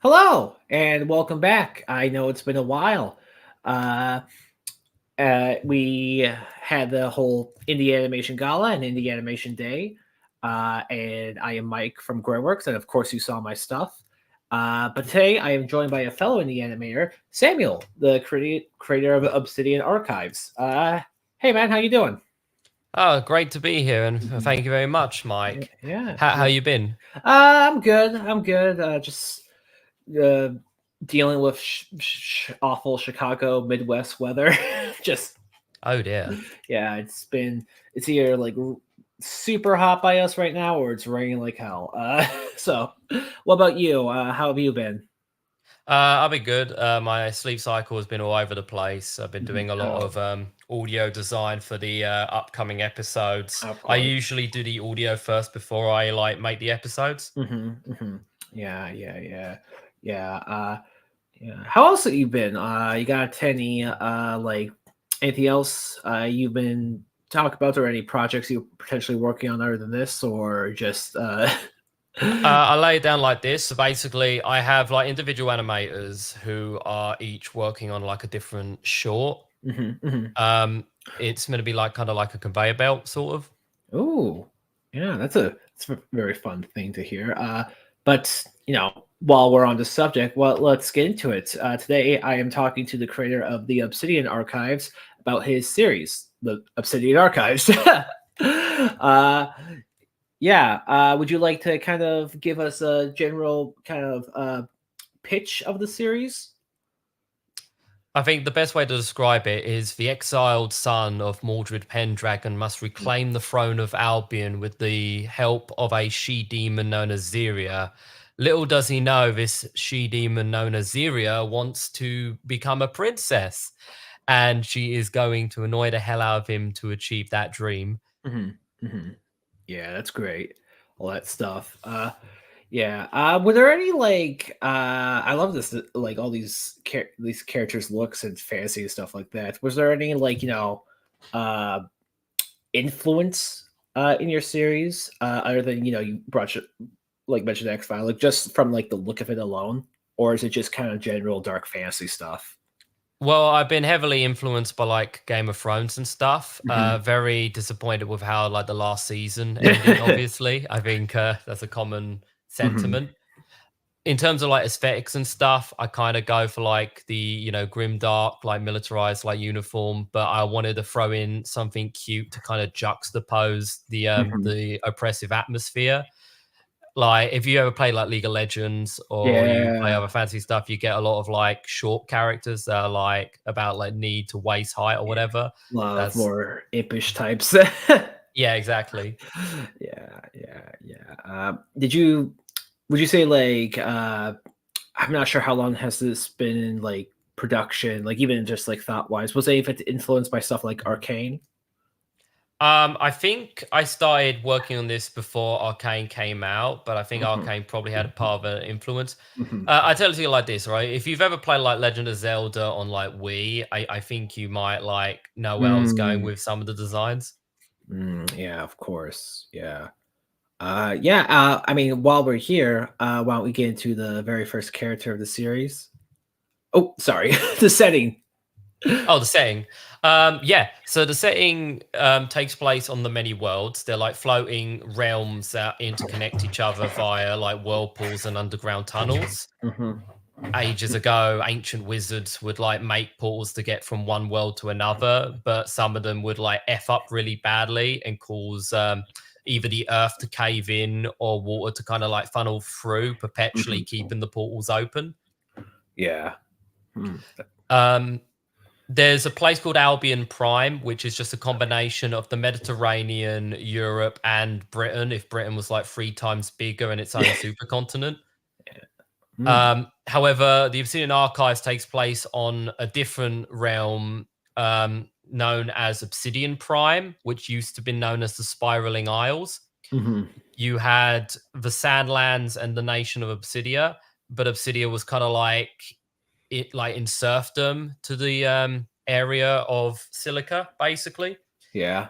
Hello and welcome back. I know it's been a while. Uh, we had the whole Indie Animation Gala and Indie Animation Day, and I am Mike from Growworks, and of course you saw my stuff. But today I am joined by a fellow indie animator, Samuel, the creator of Obsidian Archives. Hey man, how you doing? Oh, great to be here, and Mhm. thank you very much, Yeah, Mike. yeah, How yeah. you been? I'm good. I'm good. Just uh, dealing with awful Chicago Midwest weather. Just Oh dear. yeah, it's either like super hot by us right now or it's raining like hell. So what about you? How have you been? I've been good. My sleep cycle has been all over the place. I've been Mhm. doing a lot Oh, of audio design for the upcoming episodes. of I course. usually do the audio first before I like make the episodes. Yeah, yeah, yeah, yeah. Yeah. How else have you been? You got any like anything else you've been talking about, or any projects you're potentially working on other than this, or just I lay it down like this. So basically, I have like individual animators who are each working on like a different short. Mhm, mhm. Um, it's going to be like kind of like a conveyor belt, sort of. Ooh, yeah, that's a very fun thing to hear. But while we're on the subject, well, let's get into it. Today, I am talking to the creator of the Obsidian Archives about his series, the Obsidian Archives. uh, yeah, would you like to kind of give us a general kind of pitch of the series? I think the best way to describe it is the exiled son of Mordred Pendragon must reclaim the throne of Albion with the help of a she demon known as Zeria. Little does he know, this she demon known as Zeria wants to become a princess, and she is going to annoy the hell out of him to achieve that dream. Hmm. Hmm. Yeah, that's great. All that stuff. Yeah. Were there any like I love this like all these characters' looks and fancy and stuff like that. Was there any like uh influence in your series other than you brought like mentioned X File like just from like the look of it alone, or is it just kind of general dark fantasy stuff? Well, I've been heavily influenced by like Game of Thrones and stuff. Hmm. Very disappointed with how like the last season ended. Obviously, I think that's a common Hmm. sentiment. In terms of like aesthetics and stuff, I kind of go for like the grim dark, like militarized like uniform, but I wanted to throw in something cute to kind of juxtapose Hmm. the oppressive atmosphere. Like if you ever play like League of Legends or you play Yeah. other fancy stuff, you get a lot of like short characters that are like about like need to waist height or Yeah. whatever. Love That's more impish types. yeah, exactly. Yeah, yeah, yeah. Would you say like I'm not sure how long has this been in like production, like even just like thought wise. Was it influenced by stuff like Arcane? I think I started working on this before Arcane came out, but I think Mhm, Arcane probably had a part of an influence. mhm. I tell it to you like this, right? If you've ever played like Legend of Zelda on like Wii, I think you might like know where I was going Mm, with some of the designs. yeah, of course. Yeah. Yeah, I mean, while we're here, why don't we get into the very first character of the series? Oh, sorry, the setting. Oh, the setting. Yeah. So the setting takes place on the many worlds. They're like floating realms that interconnect each other via like whirlpools and underground tunnels. Mhm, Ages ago, ancient wizards would like make portals to get from one world to another, but some of them would like F up really badly and cause either the earth to cave in or water to kind of like funnel through, perpetually mhm. keeping the portals open. Yeah. Hmm. Um, There's a place called Albion Prime, which is just a combination of the Mediterranean, Europe, and Britain. If Britain was like three times bigger and its own supercontinent. Mm. However, the Obsidian Archives takes place on a different realm known as Obsidian Prime, which used to be known as the Spiraling Isles. Mhm. You had the Sandlands and the nation of Obsidia, but Obsidia was kind of like it like in serfdom to the area of Silica, basically. Yeah.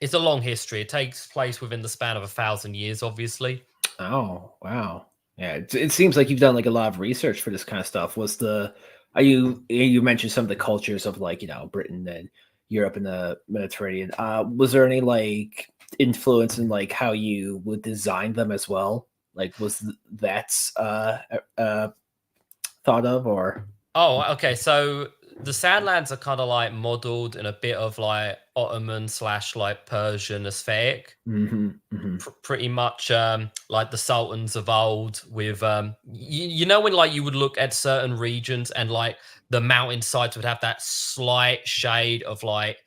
It's a long history. It takes place within the span of 1,000 years, obviously. Oh, wow. Yeah, it seems like you've done like a lot of research for this kind of stuff. Was the are you mentioned some of the cultures of like Britain and Europe and the Mediterranean. Was there any like influence in like how you would design them as well? Like was that thought of or? Oh, okay. So the Sandlands are kind of like modeled in a bit of like Ottoman slash like Persian aesthetic. Hmm. Hmm. Pretty much like the sultans of old with you know when like you would look at certain regions and like the mountainsides would have that slight shade of like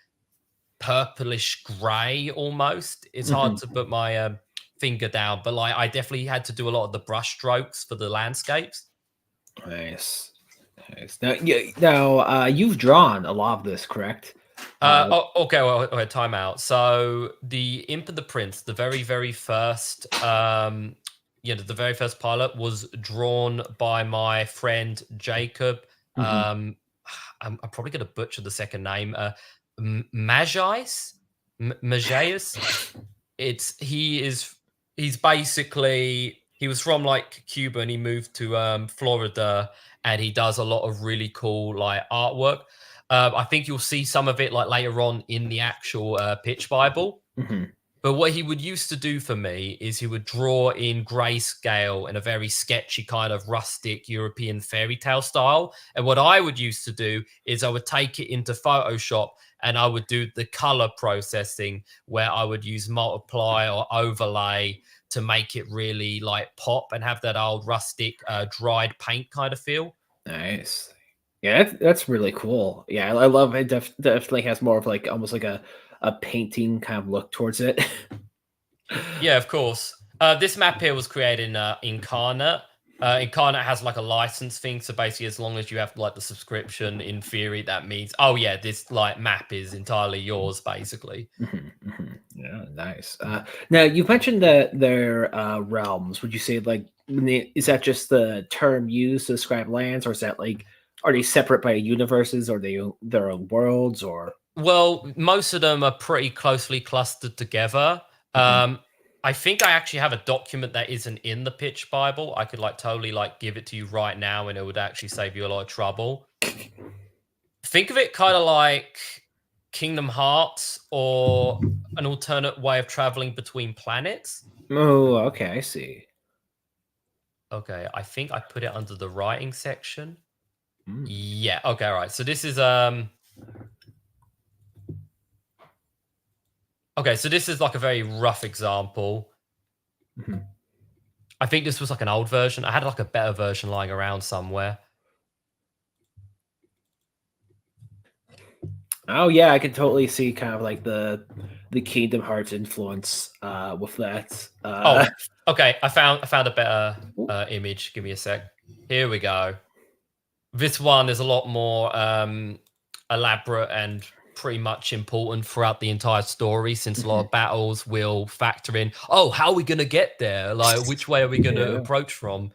purplish gray almost. It's hard Hmm. to put my finger down, but like I definitely had to do a lot of the brush strokes for the landscapes. Nice, nice. Now, yeah, now you've drawn a lot of this, correct? Okay, well, okay, time out. So the Imp and the Prince, the very, very first, the very first pilot was drawn by my friend Jacob. Hmm. Um, I'm probably going to butcher the second name. Magi's, Magius. He's basically he was from like Cuba and he moved to Florida and he does a lot of really cool like artwork. I think you'll see some of it like later on in the actual pitch Bible. Hmm. But what he would used to do for me is he would draw in grayscale in a very sketchy kind of rustic European fairy tale style. And what I would used to do is I would take it into Photoshop and I would do the color processing where I would use multiply or overlay to make it really like pop and have that old rustic dried paint kind of feel. Nice. Yeah, that's really cool. Yeah, I love it. Definitely has more of like almost like a painting kind of look towards it. Yeah, of course. This map here was created in Incarnate. Incarnate has like a license thing, so basically, as long as you have like the subscription, in theory, that means oh yeah, this like map is entirely yours, basically. Mhm, mhm. Yeah, nice. Now you mentioned that their realms. Would you say like is that just the term used to describe lands, or is that like are they separate by universes, or they their own worlds, or? Well, most of them are pretty closely clustered together. Mhm. Um, I think I actually have a document that isn't in the pitch Bible. I could like totally like give it to you right now, and it would actually save you a lot of trouble. Think of it kind of like Kingdom Hearts or an alternate way of traveling between planets. Oh, okay, I see. Okay, I think I put it under the writing section. Mm. Yeah, okay, all right. So this is okay, so this is like a very rough example. Mhm. I think this was like an old version. I had like a better version lying around somewhere. Oh yeah, I can totally see kind of like the Kingdom Hearts influence with that. Oh, okay, I found a better image. Give me a sec. Here we go. This one is a lot more elaborate and pretty much important throughout the entire story since a lot Mhm. of battles will factor in, oh, how are we going to get there? Like, which way are we going to Yeah. approach from?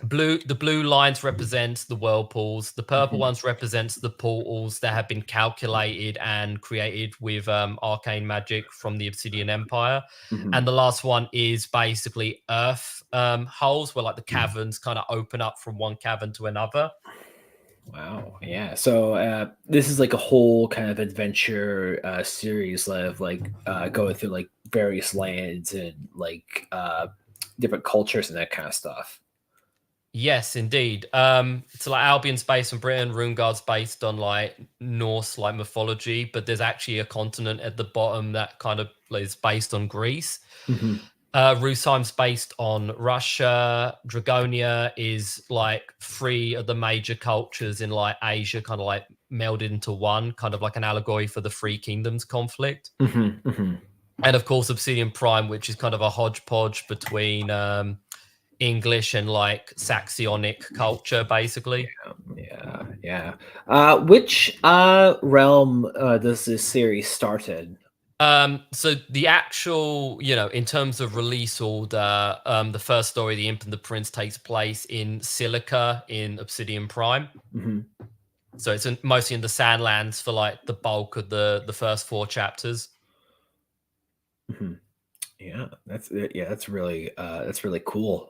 The blue lines represents the whirlpools. The purple Mhm. ones represents the portals that have been calculated and created with arcane magic from the Obsidian Empire. Mhm. And the last one is basically earth holes where like the caverns kind of open up from one cavern to another. Wow. Yeah. So this is like a whole kind of adventure series of like going through like various lands and like different cultures and that kind of stuff. Yes, indeed. So like Albion's based on Britain, Runegard's based on like Norse like mythology, but there's actually a continent at the bottom that kind of is based on Greece. Hmm. Rusheim's based on Russia. Dragonia is like three of the major cultures in like Asia, kind of like melded into one, kind of like an allegory for the Three Kingdoms conflict. Hmm. Hmm. And of course, Obsidian Prime, which is kind of a hodgepodge between English and like Saxionic culture, basically. Yeah. Yeah. Which realm does this series start in? So the actual, in terms of release order, the first story, The Imp and the Prince, takes place in Silica in Obsidian Prime. Hmm. So it's mostly in the Sandlands for like the bulk of the first four chapters. Hmm. Yeah. That's really cool.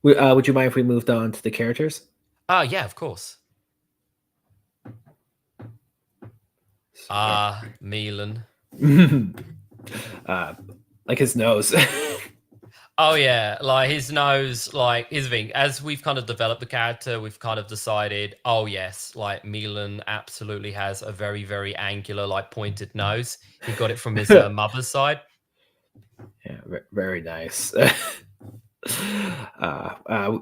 Would you mind if we moved on to the characters? Yeah, of course. Yeah. Milan. uh, like his nose. Oh yeah, like his nose, like his thing. As we've kind of developed the character, we've kind of decided, oh yes, like Milan absolutely has a very, very angular, like pointed nose. He got it from his mother's side. Yeah, very nice. uh, uh,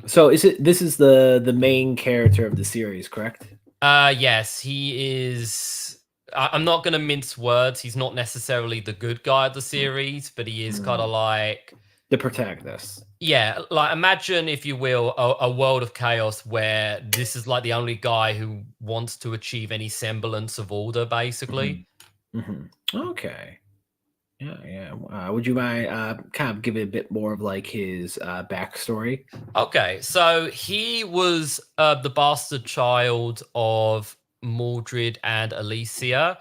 so this is the main character of the series, correct? Yes, he is. I'm not going to mince words. He's not necessarily the good guy of the series, but he is kind of like, The protagonist. yeah, like imagine, if you will, a world of chaos where this is like the only guy who wants to achieve any semblance of order, basically. Okay. Yeah, yeah. Would you mind kind of give it a bit more of like his backstory? Okay, so he was the bastard child of Mordred and Alicia.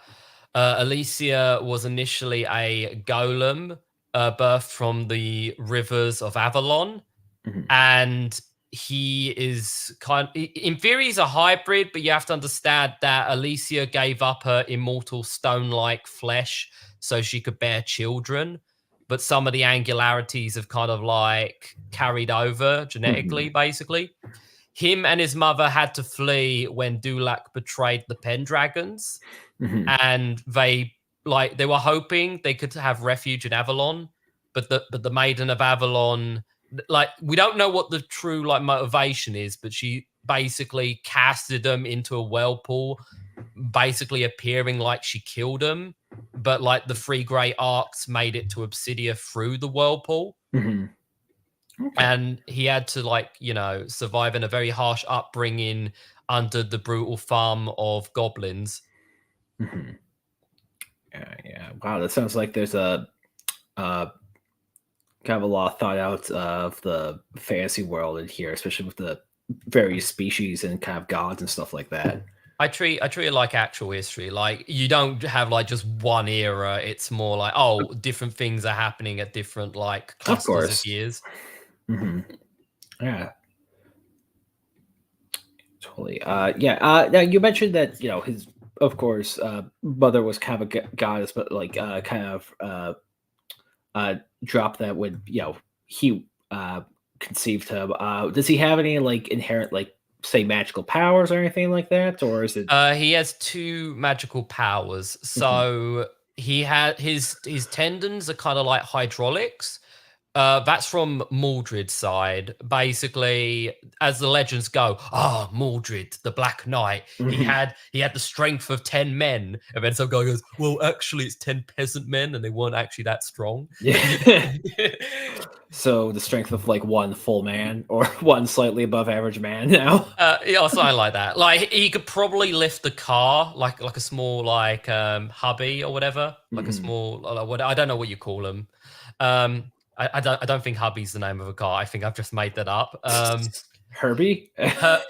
Alicia was initially a golem birthed from the rivers of Avalon, Mhm. and he is in theory he's a hybrid, but you have to understand that Alicia gave up her immortal stone-like flesh so she could bear children, but some of the angularities have kind of like carried over genetically, Mhm. basically. Him and his mother had to flee when Dulac betrayed the Pendragons, Mhm. and they were hoping they could have refuge in Avalon, but the Maiden of Avalon, like, we don't know what the true like motivation is, but she basically casted them into a whirlpool, basically appearing like she killed them, but like the three great arcs made it to Obsidia through the whirlpool, Mhm. Okay. and he had to, like, survive in a very harsh upbringing under the brutal farm of goblins. Mhm. Yeah, yeah. Wow, that sounds like there's a uh, kind of a lot thought out of the fantasy world in here, especially with the various species and kind of gods and stuff like that. I treat it like actual history. Like, you don't have like just one era. It's more like, oh, different things are happening at different like Of clusters of course. years. Hmm. Yeah, totally. Yeah. Now you mentioned that his, of course, mother was kind of a goddess, but like kind of drop that when he conceived him. Does he have any like inherent like say magical powers or anything like that, or is it? He has two magical powers. Mhm. So he had his tendons are kind of like hydraulics. That's from Mordred's side. Basically, as the legends go, Mordred, the Black Knight, Mhm. he had the strength of 10 men. And then some guy goes, well, actually, it's 10 peasant men, and they weren't actually that strong. Yeah. So the strength of like one full man or one slightly above average man now. Yeah, or something like that. Like, he could probably lift the car, like a small like hubby or whatever, like a Mhm. small what, I don't know what you call them. I don't think hubby's the name of a car. I think I've just made that up. Herbie.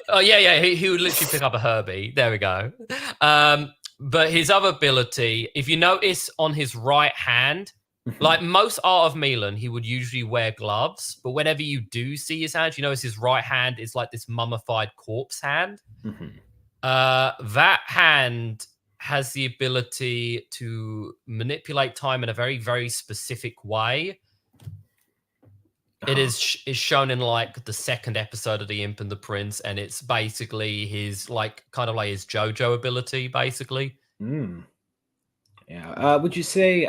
Oh yeah, yeah. He would literally pick up a Herbie. There we go. But his other ability, if you notice on his right hand, like Mhm. most Art of Milan, he would usually wear gloves. But whenever you do see his hand, you notice his right hand is like this mummified corpse hand. Mhm. That hand has the ability to manipulate time in a very, very specific way. It Uh-huh. is shown in like the second episode of the Imp and the Prince, and it's basically his like kind of like his JoJo ability, basically. Mm. Yeah. Would you say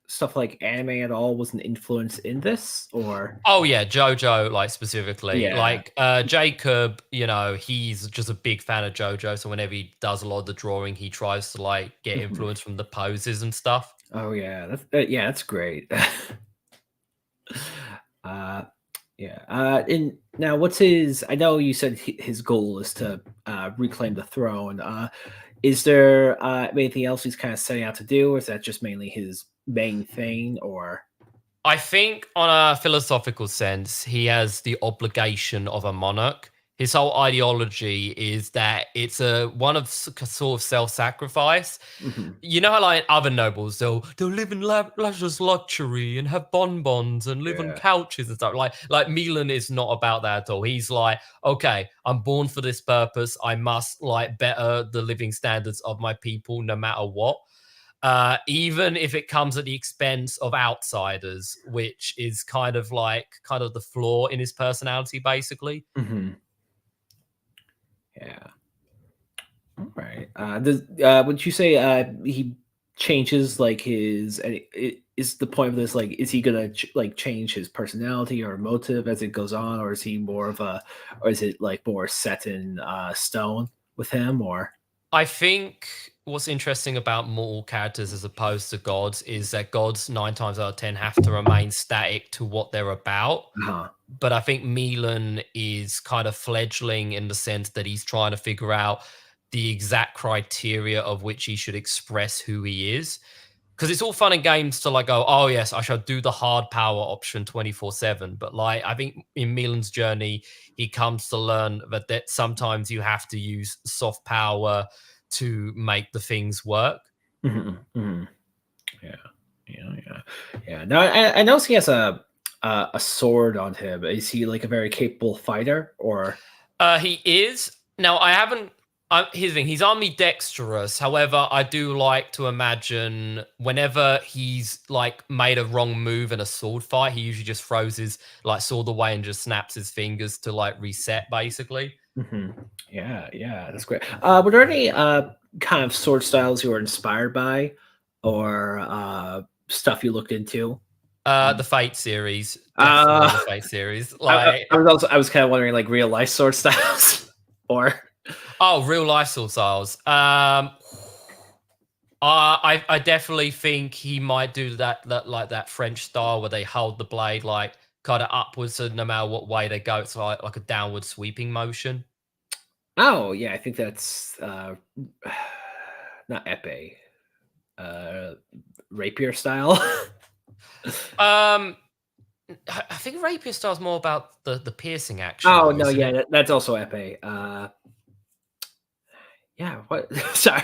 stuff like anime at all was an influence in this, or? Oh yeah, JoJo, like, specifically. Yeah. Like Jacob, he's just a big fan of JoJo, so whenever he does a lot of the drawing, he tries to like get Mhm. influence from the poses and stuff. Oh yeah, yeah, that's great. uh, yeah. And now, what's his? I know you said his goal is to reclaim the throne. Is there anything else he's kind of setting out to do, or is that just mainly his main thing? Or I think, on a philosophical sense, he has the obligation of a monarch. his whole ideology is that it's a one of sort of self-sacrifice. Hmm. You know how like other nobles they'll live in luscious luxury and have bonbons and live on Yeah. couches and stuff. Like Milan is not about that at all. He's like, okay, I'm born for this purpose. I must like better the living standards of my people no matter what. Even if it comes at the expense of outsiders, which is kind of the flaw in his personality, basically. Hmm. Yeah. All right. Would you say he changes like his? Is the point of this like is he gonna like change his personality or motive as it goes on, or is he more of a, or is it like more set in stone with him, or? I think what's interesting about mortal characters as opposed to gods is that gods 9 times out of 10 have to remain static to what they're about. Uh-huh. But I think Milan is kind of fledgling in the sense that he's trying to figure out the exact criteria of which he should express who he is. Because it's all fun and games to like go, oh yes, I shall do the hard power option 24/7. But like I think in Milan's journey, he comes to learn that sometimes you have to use soft power to make the things work. Hmm. Hmm. Yeah. Yeah. Yeah. Yeah. Now I notice he has a sword on him. Is he like a very capable fighter, or? He is. Now, I haven't. Here's the thing: he's ambidextrous. However, I do like to imagine whenever he's like made a wrong move in a sword fight, he usually just throws his like sword away and just snaps his fingers to like reset, basically. Hmm. Yeah, yeah, that's great. Were there any kind of sword styles you were inspired by, or stuff you looked into? The Fate series, definitely Uh, the Fate series. Like, I was kind of wondering like real life sword styles, or. oh, real life sword styles. I definitely think he might do that like that French style where they hold the blade like kind of upwards, so no matter what way they go, it's like a downward sweeping motion. Oh yeah, I think that's not epee, uh, rapier style. Um, I think rapier style is more about the piercing action, Oh though, no, isn't yeah, it? that's also epee. Yeah, what? Sorry,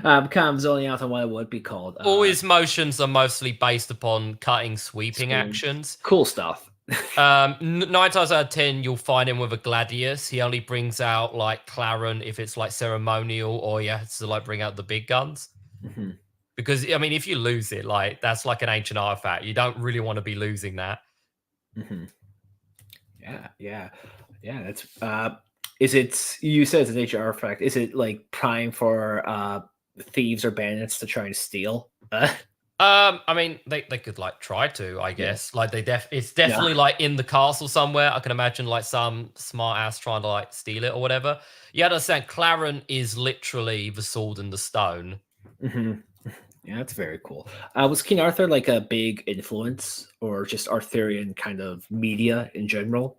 kind of zoning out on what it would be called. All his motions are mostly based upon cutting, sweeping Scream. actions. Cool stuff. 9 times out of 10, you'll find him with a gladius. He only brings out like Claren if it's like ceremonial, or he has to like bring out the big guns. Mhm, Because I mean, if you lose it, like that's like an ancient artifact. You don't really want to be losing that. mhm. Yeah, yeah, yeah. That's is it? You said it's a nature artifact. Is it like prime for thieves or bandits to try and steal? I mean, they could like try to, I Yeah, guess. Like it's yeah. definitely like in the castle somewhere. I can imagine like some smart ass trying to like steal it or whatever. You understand? Claren is literally the sword and the stone. Hmm. Yeah, that's very cool. Was King Arthur like a big influence, or just Arthurian kind of media in general?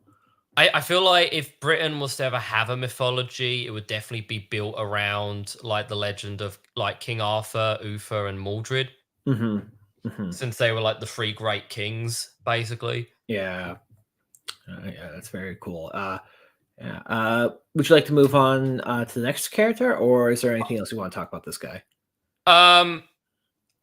I feel like if Britain was to ever have a mythology, it would definitely be built around like the legend of like King Arthur, Uther, and Mordred, Hmm. Hmm. since they were like the three great kings, basically. Yeah, yeah, that's very cool. Yeah. Would you like to move on to the next character, or is there anything else you want to talk about this guy? Um,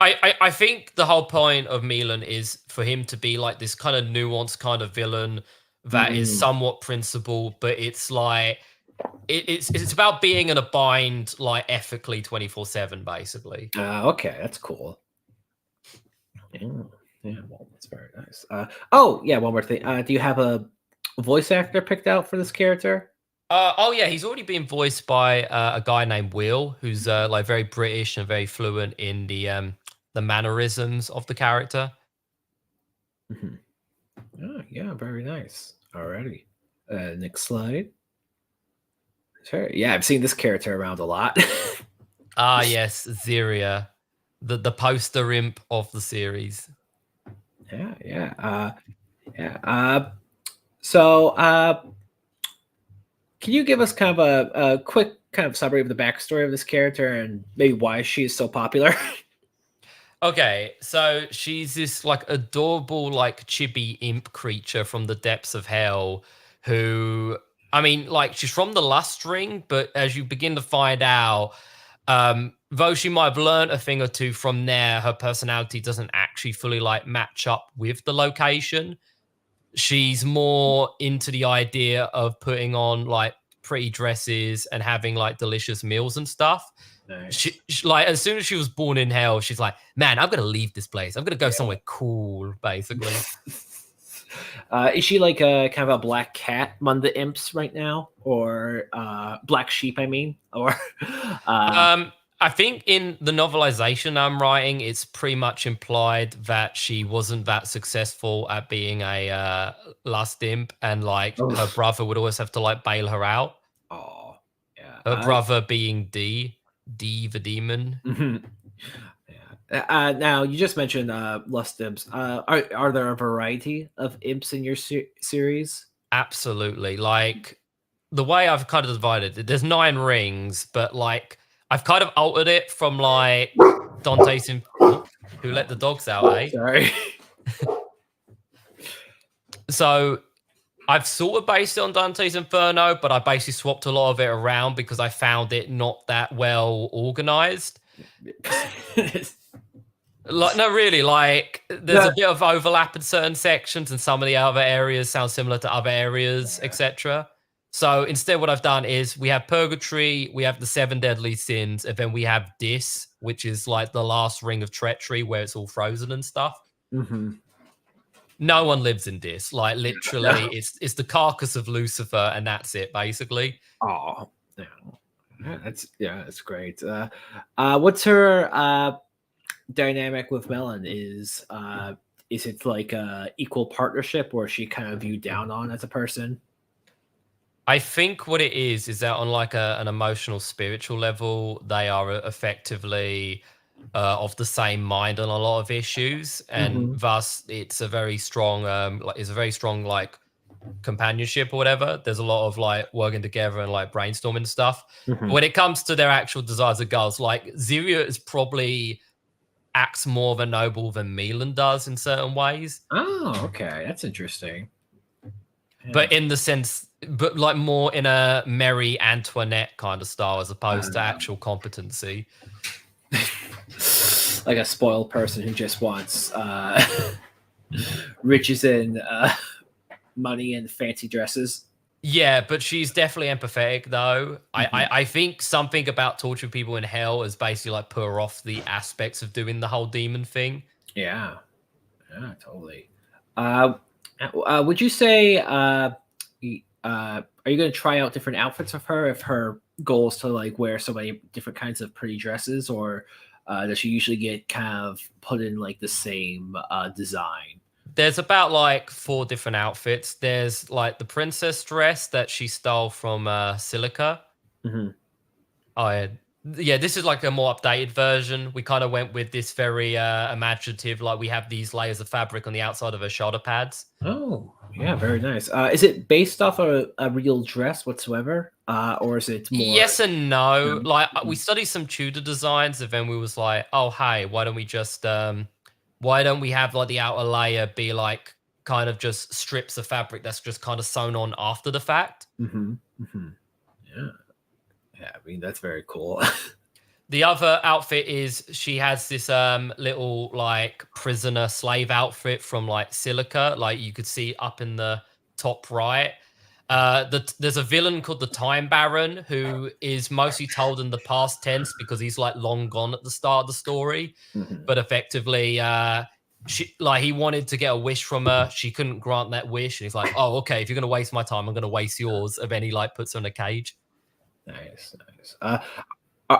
I think the whole point of Milan is for him to be like this kind of nuanced kind of villain that is Mm. somewhat principled, but it's like it's about being in a bind like ethically 24/7, basically. Okay, that's cool. Yeah, yeah, well, that's very nice. Oh, yeah, one more thing. Do you have a voice actor picked out for this character? Oh yeah, he's already been voiced by a guy named Will, who's like very British and very fluent in the mannerisms of the character. Hmm. Oh, yeah, very nice. Alrighty. Next slide. Sure. Yeah, I've seen this character around a lot. Ah yes, Zeria, the poster imp of the series. Yeah, yeah, yeah. So, can you give us kind of a quick kind of summary of the backstory of this character and maybe why she is so popular? Okay, so she's this like adorable, like chibi imp creature from the depths of hell who I mean, like she's from the last ring, but as you begin to find out, though she might have learned a thing or two from there, her personality doesn't actually fully like match up with the location. She's more into the idea of putting on like pretty dresses and having like delicious meals and stuff. Nice. She like as soon as she was born in hell, she's like, man, I'm gonna leave this place. I'm gonna go Yeah. somewhere cool, basically. Is she like a kind of a black cat among the imps right now, or black sheep? I mean, or uh, I think in the novelization I'm writing, it's pretty much implied that she wasn't that successful at being a last imp, and like her oh, brother would always have to like bail her out. oh, yeah. Her brother being D the demon. Mhm. Yeah. Now you just mentioned lust imps. Are there a variety of imps in your series? Absolutely. Like the way I've kind of divided it, there's 9 rings, but like I've kind of altered it from like Dante's oh, who let the dogs out, eh? Sorry. So I've sort of based it on Dante's Inferno, but I basically swapped a lot of it around because I found it not that well organized. Like, no, really, like there's a No. bit of overlap in certain sections, and some of the other areas sound similar to other areas, etc. So instead, what I've done is we have Purgatory, we have the 7 deadly sins, and then we have Dis, which is like the last ring of treachery where it's all frozen and stuff. Hmm. No one lives in Dis. Like literally, No. it's the carcass of Lucifer, and that's it, basically. Oh, yeah. That's great. What's her dynamic with Melon? Is it like a equal partnership, or is she kind of viewed down on as a person? I think what it is that on like an emotional, spiritual level, they are effectively of the same mind on a lot of issues, and Hmm. thus it's a very strong, it's a very strong like companionship or whatever. There's a lot of like working together and like brainstorming stuff. But Hmm. when it comes to their actual desires of girls, like Zeria is probably acts more of a noble than Milan does in certain ways. Oh, okay, that's interesting. Yeah. But in the sense, but like more in a Mary Antoinette kind of style as opposed to Uh, actual competency. like a spoiled person who just wants riches and money and fancy dresses. Yeah, but she's definitely empathetic though. Hmm. I think something about torturing people in hell is basically like put her off the aspects of doing the whole demon thing. Yeah, yeah, totally. Uh, would you say, are you going to try out different outfits of her if her goal is to like wear so many different kinds of pretty dresses, or does she usually get kind of put in like the same design? There's about like 4 different outfits. There's like the princess dress that she stole from Silica. Hmm. Oh, yeah, this is like a more updated version. We kind of went with this very imaginative, like we have these layers of fabric on the outside of her shoulder pads. Oh, yeah, very nice. Is it based off a real dress whatsoever, or is it more? Yes and no. Like we Mhm. studied some Tudor designs, and then we was like, oh hey, why don't we have like the outer layer be like kind of just strips of fabric that's just kind of sewn on after the fact? Mhm, mhm. Yeah, yeah, I mean, that's very cool. The other outfit is she has this little like prisoner slave outfit from like Silica, like you could see up in the top right. There's a villain called the Time Baron who is mostly told in the past tense because he's like long gone at the start of the story, Mhm. but effectively she like he wanted to get a wish from her. She couldn't grant that wish, and he's like, "Oh, okay, if you're gonna waste my time, I'm gonna waste yours." And then he like puts her in a cage. Nice, nice.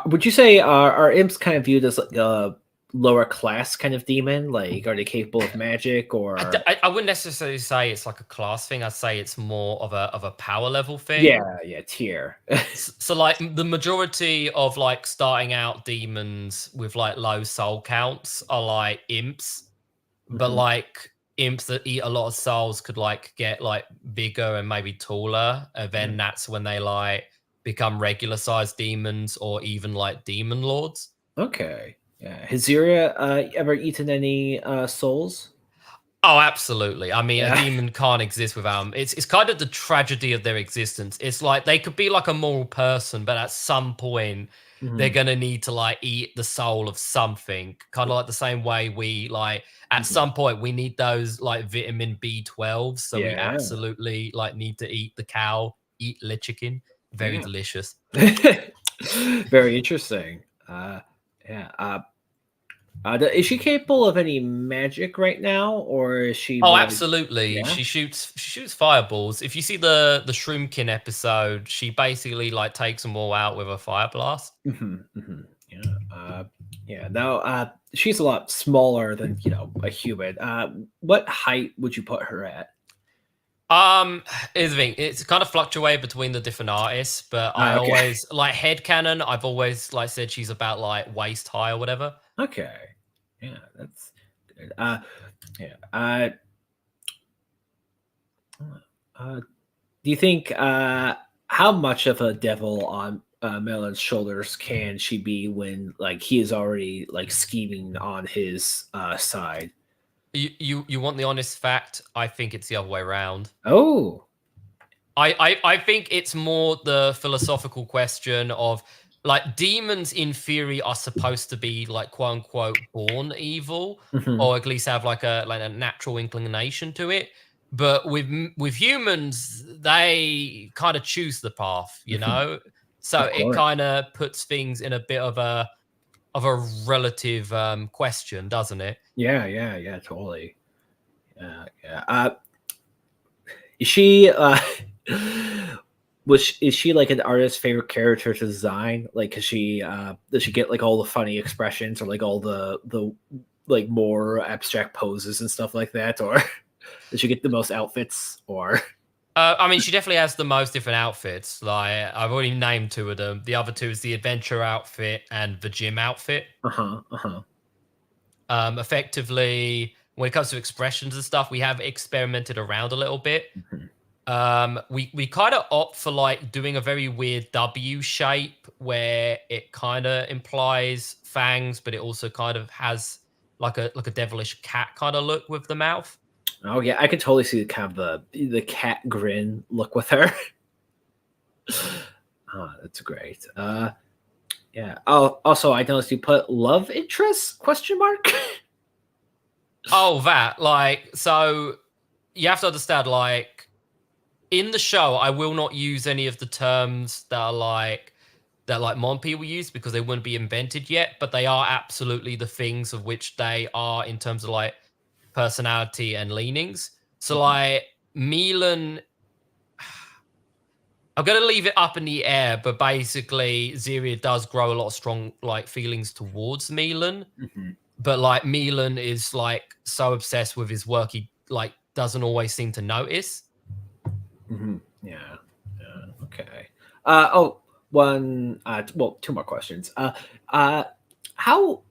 Would you say are imps kind of viewed as like a lower class kind of demon? Like, are they capable of magic or? I wouldn't necessarily say it's like a class thing. I'd say it's more of a power level thing. Yeah, yeah, tier. So like the majority of like starting out demons with like low soul counts are like imps, but Mhm, like imps that eat a lot of souls could like get like bigger and maybe taller, and then mhm. that's when they like become regular sized demons or even like demon lords. Okay. Yeah. Has Zeria ever eaten any souls? Oh, absolutely. I mean, a Yeah. demon can't exist without them. It's kind of the tragedy of their existence. It's like they could be like a moral person, but at some point they're Mhm. gonna need to like eat the soul of something. Kind of like the same way we like at Mhm. some point we need those like vitamin B12, so we Yeah. absolutely like need to eat the cow, eat the chicken. Very Yeah. delicious. Very interesting. Yeah. Is she capable of any magic right now, or is she Oh, more? absolutely. Yeah. She shoots fireballs. If you see the Shroomkin episode, she basically like takes them all out with a fire blast. Yeah. Yeah. Now, she's a lot smaller than a human. What height would you put her at? Here's the thing. It's kind of fluctuated between the different artists, but I Okay. always like headcanon. I've always like said she's about like waist high or whatever. Okay. Yeah, that's good. Yeah. Uh, do you think how much of a devil on Melon's shoulders can she be when like he is already like scheming on his side? You want the honest fact? I think it's the other way around. Oh. I think it's more the philosophical question of like demons in theory are supposed to be like quote unquote born evil Hmm. or at least have like a natural inclination to it. But with humans, they kind of choose the path, you Hmm. know? So Of it course. kind of puts things in a bit of a relative question, doesn't it? Yeah. Yeah. Yeah. Totally. Yeah. Yeah. Is she is she like an artist's favorite character to design? Like, cause she does she get like all the funny expressions or like all the like more abstract poses and stuff like that, or does she get the most outfits? Or I mean, she definitely has the most different outfits. Like I've already named two of them. The other two is the adventure outfit and the gym outfit. uh-huh. Effectively, when it comes to expressions and stuff, we have experimented around a little bit. Mhm. We kind of opt for like doing a very weird W shape where it kind of implies fangs, but it also kind of has like a devilish cat kind of look with the mouth. Oh yeah, I can totally see the kind of the cat grin look with her. Oh, that's great. Yeah. Oh, also, I noticed you put love interest question mark. Oh, that like so you have to understand like in the show, I will not use any of the terms that like modern people use because they wouldn't be invented yet, but they are absolutely the things of which they are in terms of like personality and leanings. So Mhm. like Milan, I'm gonna leave it up in the air, but basically Zeria does grow a lot of strong like feelings towards Milan. Mhm. But like Milan is like so obsessed with his work he like doesn't always seem to notice. Mhm. Yeah. Yeah. Okay. Oh, one. Well, two more questions. Uh, how?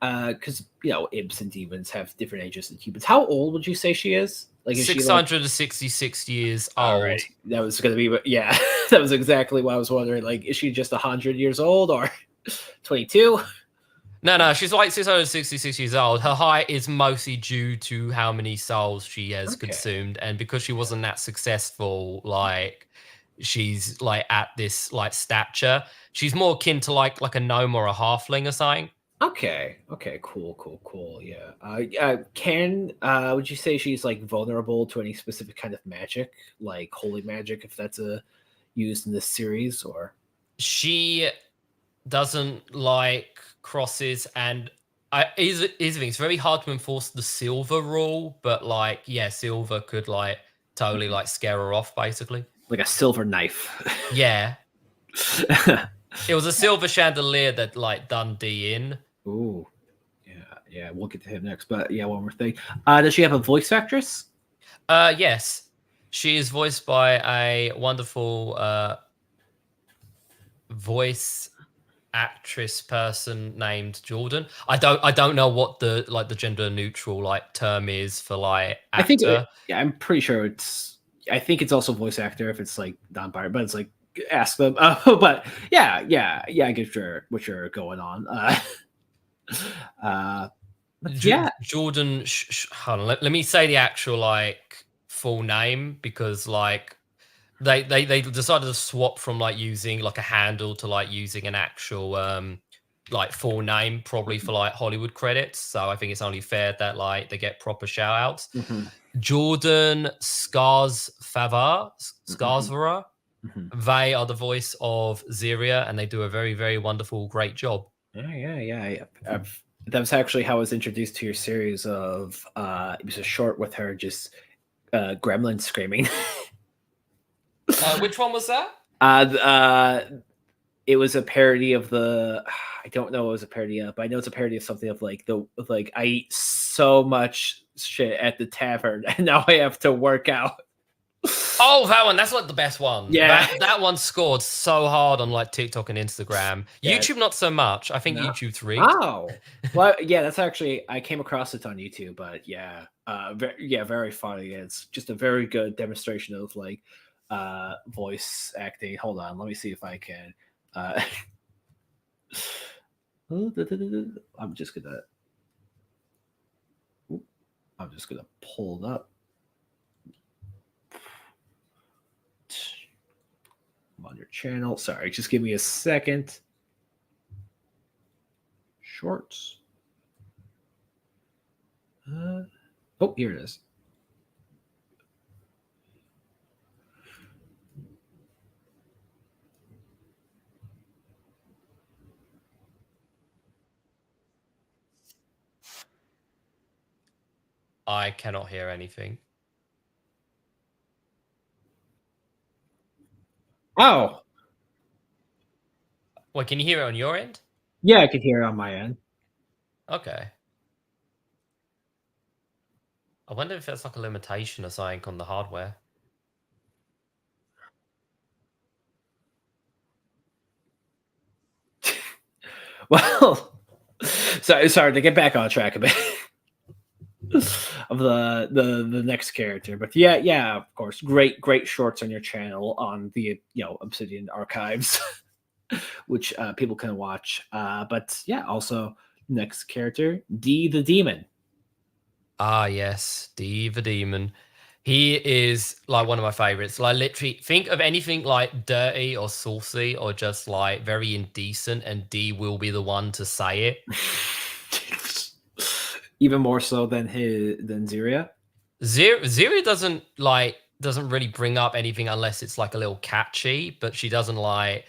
Because imps and demons have different ages than humans. How old would you say she is? Like, is she like? 666 years All right, old. that was gonna be. Yeah, that was exactly what I was wondering. Like, is she just 100 years old or 22? No, no, she's like 666 years old. Her height is mostly due to how many souls she has Okay. consumed, and because she wasn't that successful, like she's like at this like stature. She's more akin to like a gnome or a halfling or something. Okay. Okay. Cool. Cool. Cool. Yeah. Can would you say she's like vulnerable to any specific kind of magic, like holy magic, if that's a used in this series, or? She doesn't like crosses, and is the thing. It's very hard to enforce the silver rule, but like yeah, silver could like totally Mhm. like scare her off, basically. Like a silver knife? Yeah, it was a silver chandelier that like done D in. Ooh. Yeah. Yeah. We'll get to him next, but yeah, one more thing. Does she have a voice actress? Yes, she is voiced by a wonderful voice actress person named Jordan. I don't know what the like the gender neutral like term is for like I think. actor. Yeah, I'm pretty sure it's. I think it's also voice actor if it's like non-binary, but it's like ask them. But yeah, yeah, yeah. I get what you're going on. Uh, But yeah. Jordan. Hold on. Let me say the actual like full name because like they decided to swap from like using like a handle to like using an actual like full name probably for like Hollywood credits. So I think it's only fair that like they get proper shout outs. Mhm, Jordan mhm, Skarsvara. mhm. They are the voice of Zeria, and they do a very, very wonderful, great job. Yeah. That was actually how I was introduced to your series of it was a short with her just gremlin screaming. Which one was that? It was a parody of the I don't know what it was a parody of, but I know it's a parody of something of like I eat so much shit at the tavern and now I have to work out. Oh, that one. That's like the best one. Yeah. That one scored so hard on like TikTok and Instagram. Yeah. YouTube, not so much. I think No. YouTube's rigged. Oh. Well, yeah, that's actually I came across it on YouTube, but yeah, very funny. It's just a very good demonstration of like voice acting. Hold on, let me see if I can. Uh, I'm just gonna. I'm just gonna pull it up. I'm on your channel. Sorry, just give me a second. Shorts. Oh, here it is. I cannot hear anything. Oh, Wait, can you hear it on your end? yeah, I can hear it on my end. Okay. I wonder if that's like a limitation or something on the hardware. Well, sorry to get back on track a bit of the next character, but yeah, of course, great shorts on your channel on the Obsidian Archives, which people can watch. But yeah, also next character, D the Demon. Ah, yes, Steve the Demon. He is like one of my favorites. Like literally, think of anything like dirty or saucy or just like very indecent, and D will be the one to say it. Even more so than Zeria. Zero doesn't really bring up anything unless it's like a little catchy, but she doesn't like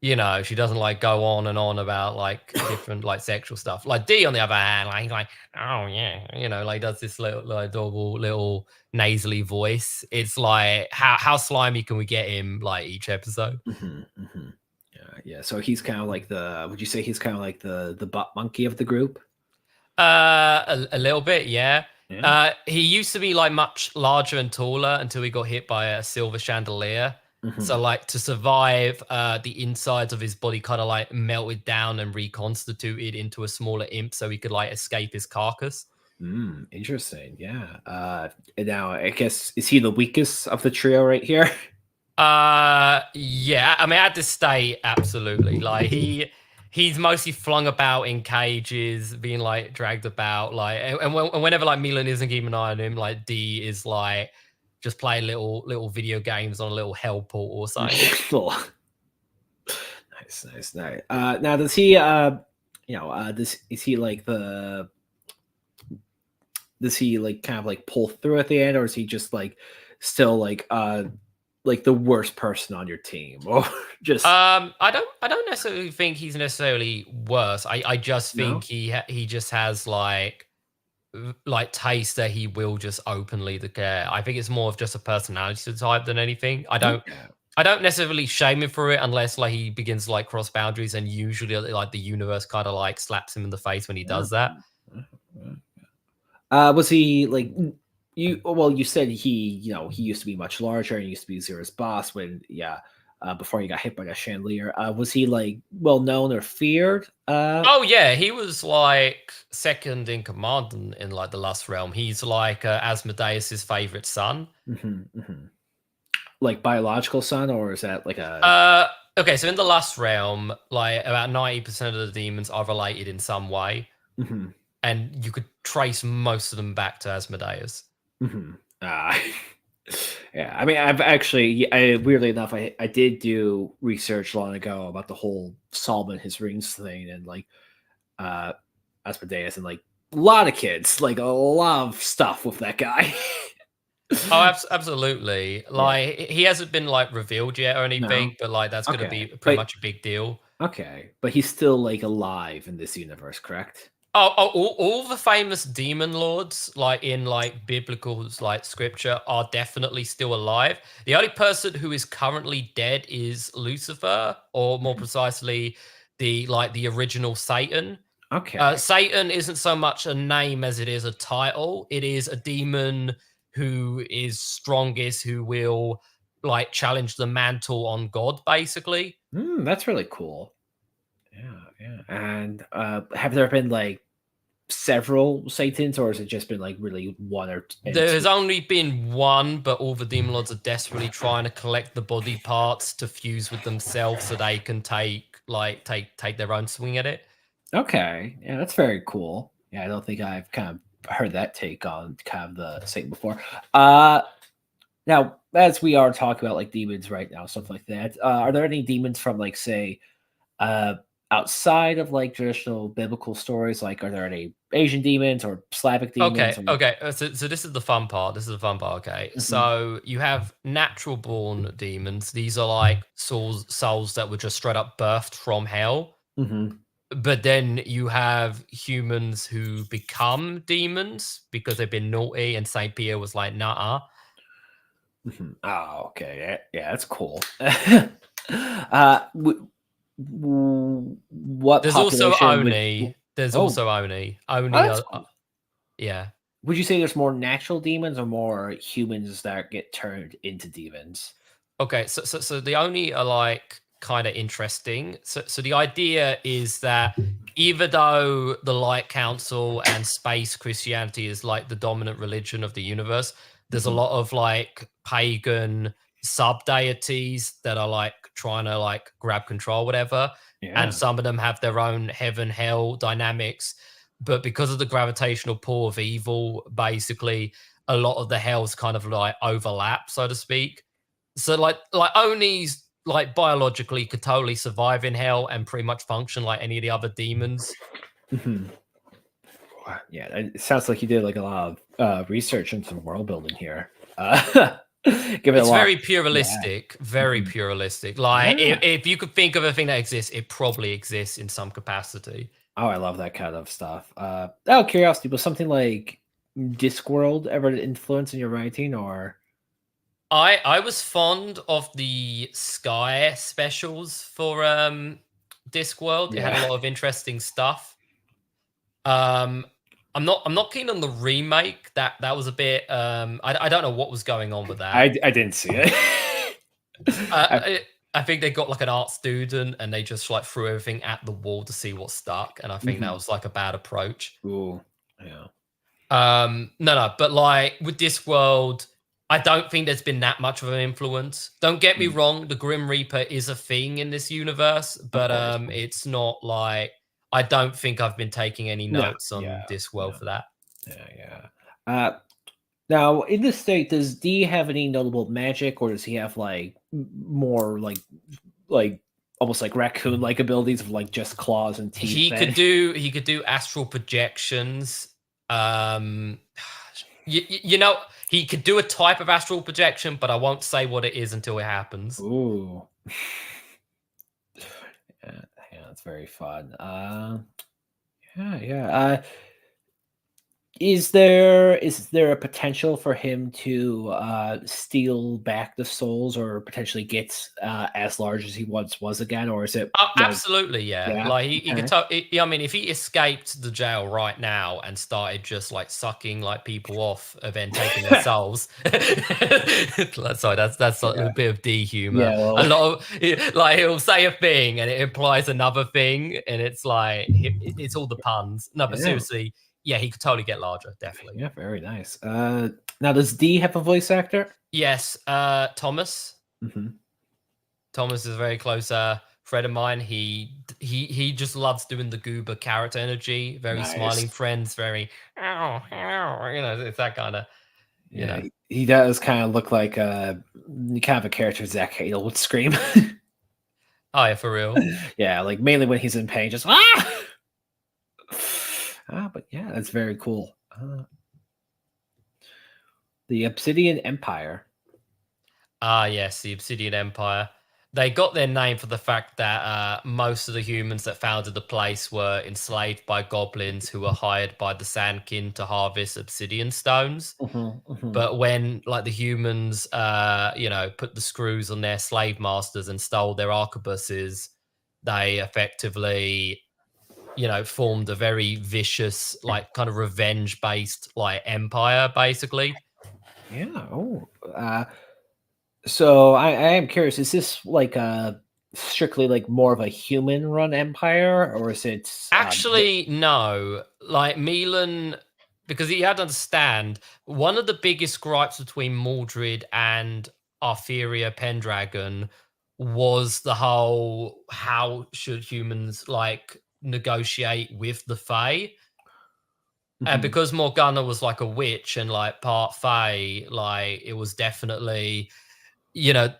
she doesn't like go on and on about like different like sexual stuff. Like D on the other hand, like oh yeah, like does this little like, adorable little nasally voice. It's like how slimy can we get him like each episode? Yeah. So he's kind of like the. Would you say he's kind of like the butt monkey of the group? A little bit, yeah. Yeah. He used to be like much larger and taller until he got hit by a silver chandelier. So like to survive, the insides of his body kind of like melted down and reconstituted into a smaller imp, so he could like escape his carcass. Interesting. Yeah. And now I guess is he the weakest of the trio right here? Yeah. I mean, at this state, absolutely. Like he's mostly flung about in cages, being like dragged about, like, and whenever like Milan isn't keeping an eye on him, like D is like just playing little video games on a little hell port or something. Cool. Nice. Now does he is he like the does he like kind of like pull through at the end, or is he just like still like the worst person on your team, or just I don't necessarily think he's necessarily worse. I just think no? he just has like taste that he will just openly declare. I think it's more of just a personality type than anything. Okay. I don't necessarily shame him for it unless like he begins to like cross boundaries, and usually like the universe kind of like slaps him in the face when he does that. Was he like you? Well, you said he used to be much larger and he used to be Zera's boss when before he got hit by the chandelier. Was he like well known or feared? Oh yeah, he was like second in command in like the Lust Realm. He's like Asmodeus's favorite son. Like biological son, or is that like a? Okay, so in the Lust Realm, like about 90% of the demons are related in some way. Mhm. and you could trace most of them back to Asmodeus. Mm-hmm. Yeah, I mean, I've actually, weirdly enough, I did do research long ago about the whole Solomon his rings thing, and like uh Asmodeus, and like a lot of kids, like a lot of stuff with that guy. Oh, absolutely. Yeah. Like he hasn't been like revealed yet or No. anything, but like that's gonna be Okay. pretty But much a big deal. okay. But he's still like alive in this universe, correct? Oh, all the famous demon lords, like in like biblical like scripture, are definitely still alive. The only person who is currently dead is Lucifer, or more Mhm. precisely, the original Satan. Okay. Satan isn't so much a name as it is a title. It is a demon who is strongest, who will like challenge the mantle on God, basically. That's really cool. Yeah, yeah. And have there been like several Satans, or has it just been like really one or and There's two? only been one, but all the demon lords are desperately trying to collect the body parts to fuse with themselves so they can take their own swing at it. Okay. Yeah, that's very cool. Yeah, I don't think I've kind of heard that take on kind of the Satan before. Uh Now, as we are talking about like demons right now, stuff like that, are there any demons from like say uh outside of like traditional biblical stories? Like, are there any Asian demons or Slavic demons? Okay, Or okay. So this is the fun part. This is the fun part. Okay, hmm so you have natural born demons. These are like souls that were just straight up birthed from hell. hmm But then you have humans who become demons because they've been naughty, and Saint Pierre was like, "Nah." Oh, okay. Yeah, yeah, that's cool. What There's also population would? Oni. There's Oh, also Oni. oh, Oni that's are, cool. yeah. Would you say there's more natural demons or more humans that get turned into demons? Okay, so the Oni are like kind of interesting. So the idea is that even though the Light Council and space Christianity is like the dominant religion of the universe, there's a Mhm. lot of like pagan sub deities that are like trying to like grab control, whatever. And Yeah. some of them have their own heaven hell dynamics. But because of the gravitational pull of evil, basically, a lot of the hells kind of like overlap, so to speak. So like Oni's like biologically could totally survive in hell and pretty much function like any of the other demons. Mhm. Yeah, it sounds like you did like a lot of research and some world building here. Give it a It's lot. very Yeah. pluralistic, very Mhm. pluralistic. Like Yeah. if you could think of a thing that exists, it probably exists in some capacity. Oh, I love that kind of stuff. Out of curiosity, was something like Discworld ever an influence in your writing, or? I was fond of the Sky specials for Discworld. It had a Yeah, lot of interesting stuff. Um, I'm not keen on the remake. That was a bit. I don't know what was going on with that. I didn't see it. Uh, I, I, I think they got like an art student and they just like threw everything at the wall to see what stuck, and I think that mhm. was like a bad approach. Ooh, yeah. No, but like with this world, I don't think there's been that much of an influence. Don't get me Mm, wrong, the Grim Reaper is a thing in this universe, of but course. it's not like I don't think I've been taking any No. notes Yeah. on this world Yeah. for that. Yeah. Yeah. Now, in this state, does D have any notable magic, or does he have like more like almost like raccoon like abilities of like just claws and teeth? Then. He could do astral projections. Um, you know, he could do a type of astral projection, but I won't say what it is until it happens. Ooh. Yeah, yeah, that's very fun. Yeah, yeah. Is there a potential for him to steal back the souls, or potentially get as large as he once was again, or is it Oh, like absolutely, yeah. yeah? Like he could Okay. tell. I mean, if he escaped the jail right now and started just like sucking like people off and then taking their souls, sorry, that's like a Yeah. bit of D humor. Yeah. A Well. lot of like he'll say a thing and it implies another thing, and it's like it's all the puns. No, but Yeah. seriously, yeah, he could totally get larger, definitely. Yeah. Very nice. Now does D have a voice actor? Yes, Thomas. Hmm. Thomas is a very close friend of mine. He just loves doing the goober character energy. Very smiling Nice. friends. Very it's that kind of you Yeah, know. he does kind of look like kind of a character Zach Hadel would scream. Oh yeah, for real. Yeah, like mainly when he's in pain, just ah. But yeah, that's very cool. The Obsidian Empire. Ah, yes, the Obsidian Empire. They got their name for the fact that most of the humans that founded the place were enslaved by goblins who were hired by the Sandkin to harvest obsidian stones. Mhm, mhm. But when, like, the humans, put the screws on their slave masters and stole their arquebuses, they effectively, formed a very vicious, like, kind of revenge-based, like, empire, basically. Yeah. Oh. So I am curious. Is this like a strictly like more of a human run empire, or is it? Actually, no. Like Milan, because you had to understand, one of the biggest gripes between Mordred and Artheria Pendragon was the whole how should humans like negotiate with the Fae? And Mhm. because Morgana was like a witch and like part Fae, like it was definitely, you know,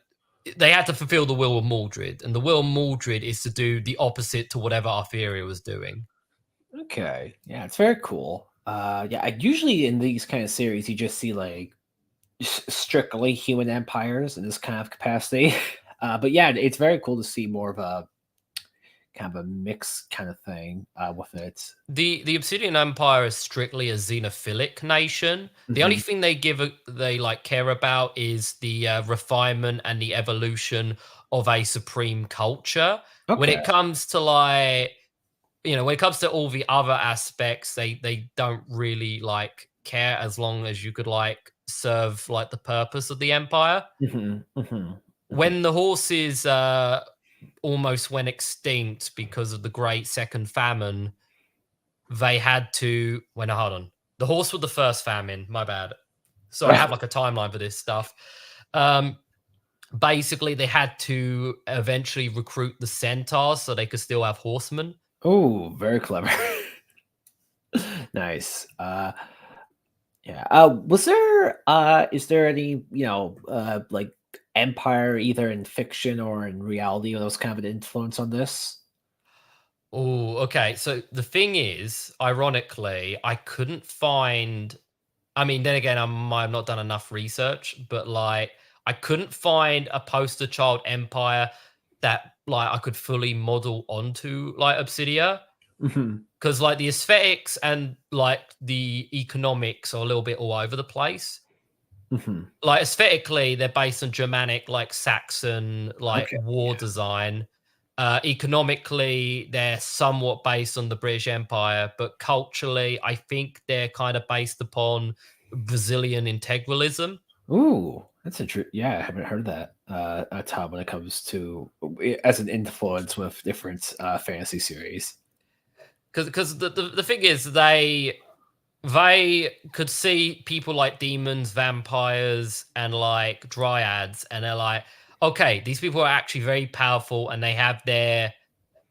they had to fulfill the will of Mordred, and the will of Mordred is to do the opposite to whatever Artheria was doing. Okay. Yeah, it's very cool. Yeah, usually in these kind of series, you just see like strictly human empires in this kind of capacity. But yeah, it's very cool to see more of a kind of a mix kind of thing with it. The Obsidian Empire is strictly a xenophilic nation. The only Mhm. thing they like care about is the refinement and the evolution of a supreme culture. When Okay. it comes to when it comes to all the other aspects, they don't really like care as long as you could like serve like the purpose of the empire. Mhm, mhm, mhm. When the horses almost went extinct because of the Great Second Famine, they had to well, no, hold on. The horse with the first famine, my bad. Sorry, I have like a timeline for this stuff. Um, basically they had to eventually recruit the centaurs so they could still have horsemen. Oh, very clever. Nice. Yeah. Was there is there any, like empire either in fiction or in reality that was kind of an influence on this? Oh, okay. So the thing is, ironically, I couldn't find. I mean, then again, I might have not done enough research, but like, I couldn't find a poster child empire that like I could fully model onto like Obsidia. Mhm, Because like the aesthetics and like the economics are a little bit all over the place. mhm. Like aesthetically, they're based on Germanic, like Saxon, like Okay. war design. Economically, they're somewhat based on the British Empire, but culturally, I think they're kind of based upon Brazilian integralism. Ooh, that's a yeah, I haven't heard that Tom, when it comes to as an influence with different fantasy series. Because the thing is, they could see people like demons, vampires, and like dryads, and they're like, okay, these people are actually very powerful and they have their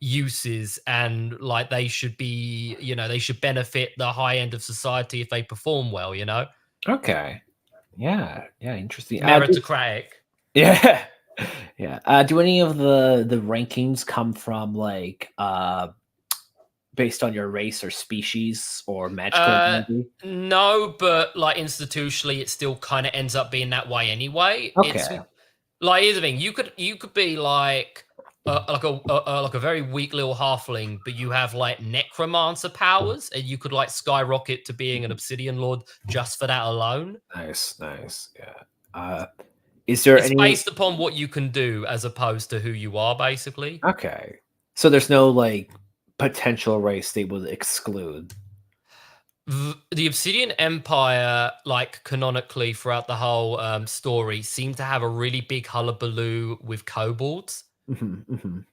uses, and like they should be, they should benefit the high end of society if they perform well, Okay. Yeah, yeah, interesting. meritocratic. Yeah. Yeah. Do any of the rankings come from like based on your race or species or magical Uh, ability? no, but like institutionally, it still kind of ends up being that way anyway. It's Okay. like here's the thing: you could be like like a very weak little halfling, but you have like necromancer powers, and you could like skyrocket to being an Mhm. obsidian lord just for that alone. Nice, nice. Yeah. Uh, is there It's any based upon what you can do as opposed to who you are, basically. Okay. So there's no like potential race they would exclude. The Obsidian Empire, like canonically throughout the whole story, seemed to have a really big hullabaloo with kobolds. Mhm, mhm.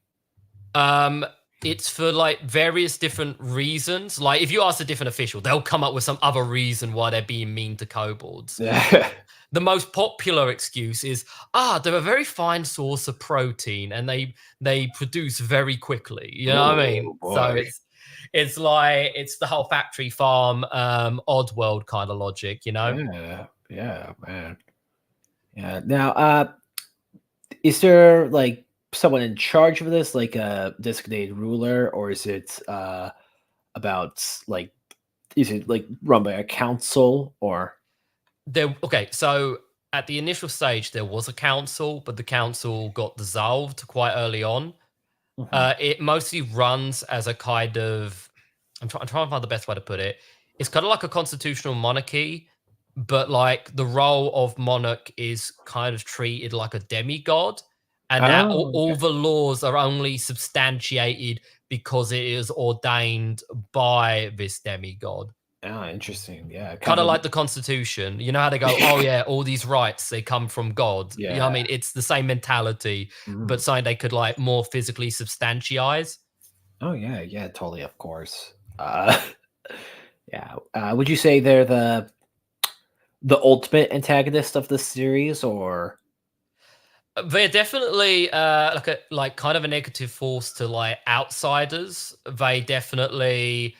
Um, it's for like various different reasons. Like if you ask a different official, they'll come up with some other reason why they're being mean to kobolds. Yeah. The most popular excuse is, they're a very fine source of protein and they produce very quickly. You know what I mean? Oh So boy. it's like it's the whole factory farm odd world kind of logic, you know? Yeah. Yeah, man. Yeah. Now, is there like someone in charge of this, like a designated ruler, or is it about like is it like run by a council or? Okay, so at the initial stage there was a council, but the council got dissolved quite early on. Mhm. It mostly runs as a kind of I'm trying to find the best way to put it. It's kind of like a constitutional monarchy, but like the role of monarch is kind of treated like a demigod, and that Oh, all okay. the laws are only substantiated because it is ordained by this demigod. Ah, interesting. Yeah, Kind kind of of. like the Constitution. You know how they go, oh yeah, all these rights they come from God. You know what I Yeah. mean? It's the same mentality, but Mm. something they could like more physically substantiate. Oh yeah, yeah, totally, of course. Yeah. Would you say they're the ultimate antagonist of the series, or? They're definitely like kind of a negative force to like outsiders. They're definitely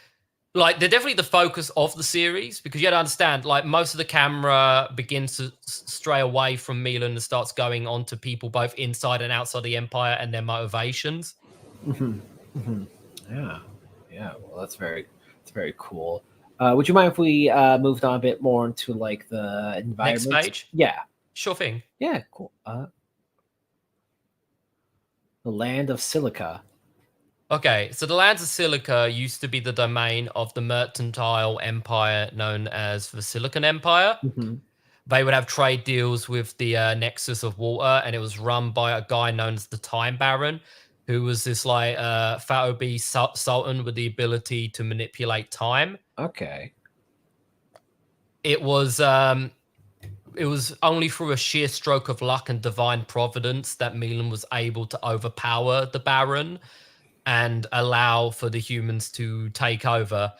the focus of the series because you got to understand like most of the camera begins to stray away from Milan and starts going on to people both inside and outside the empire and their motivations. Mhm, mhm. Yeah, yeah. Well, that's very cool. Would you mind if we moved on a bit more into like the Next environment? page, Yeah, sure thing. yeah, cool. The land of silica. Okay, so the lands of Silica used to be the domain of the mercantile empire known as the Silicon Empire. Hmm. They would have trade deals with the Nexus of Water, and it was run by a guy known as the Time Baron, who was this like Fatobi Sultan with the ability to manipulate time. Okay. It was um, it was only through a sheer stroke of luck and divine providence that Milan was able to overpower the Baron and allow for the humans to take over.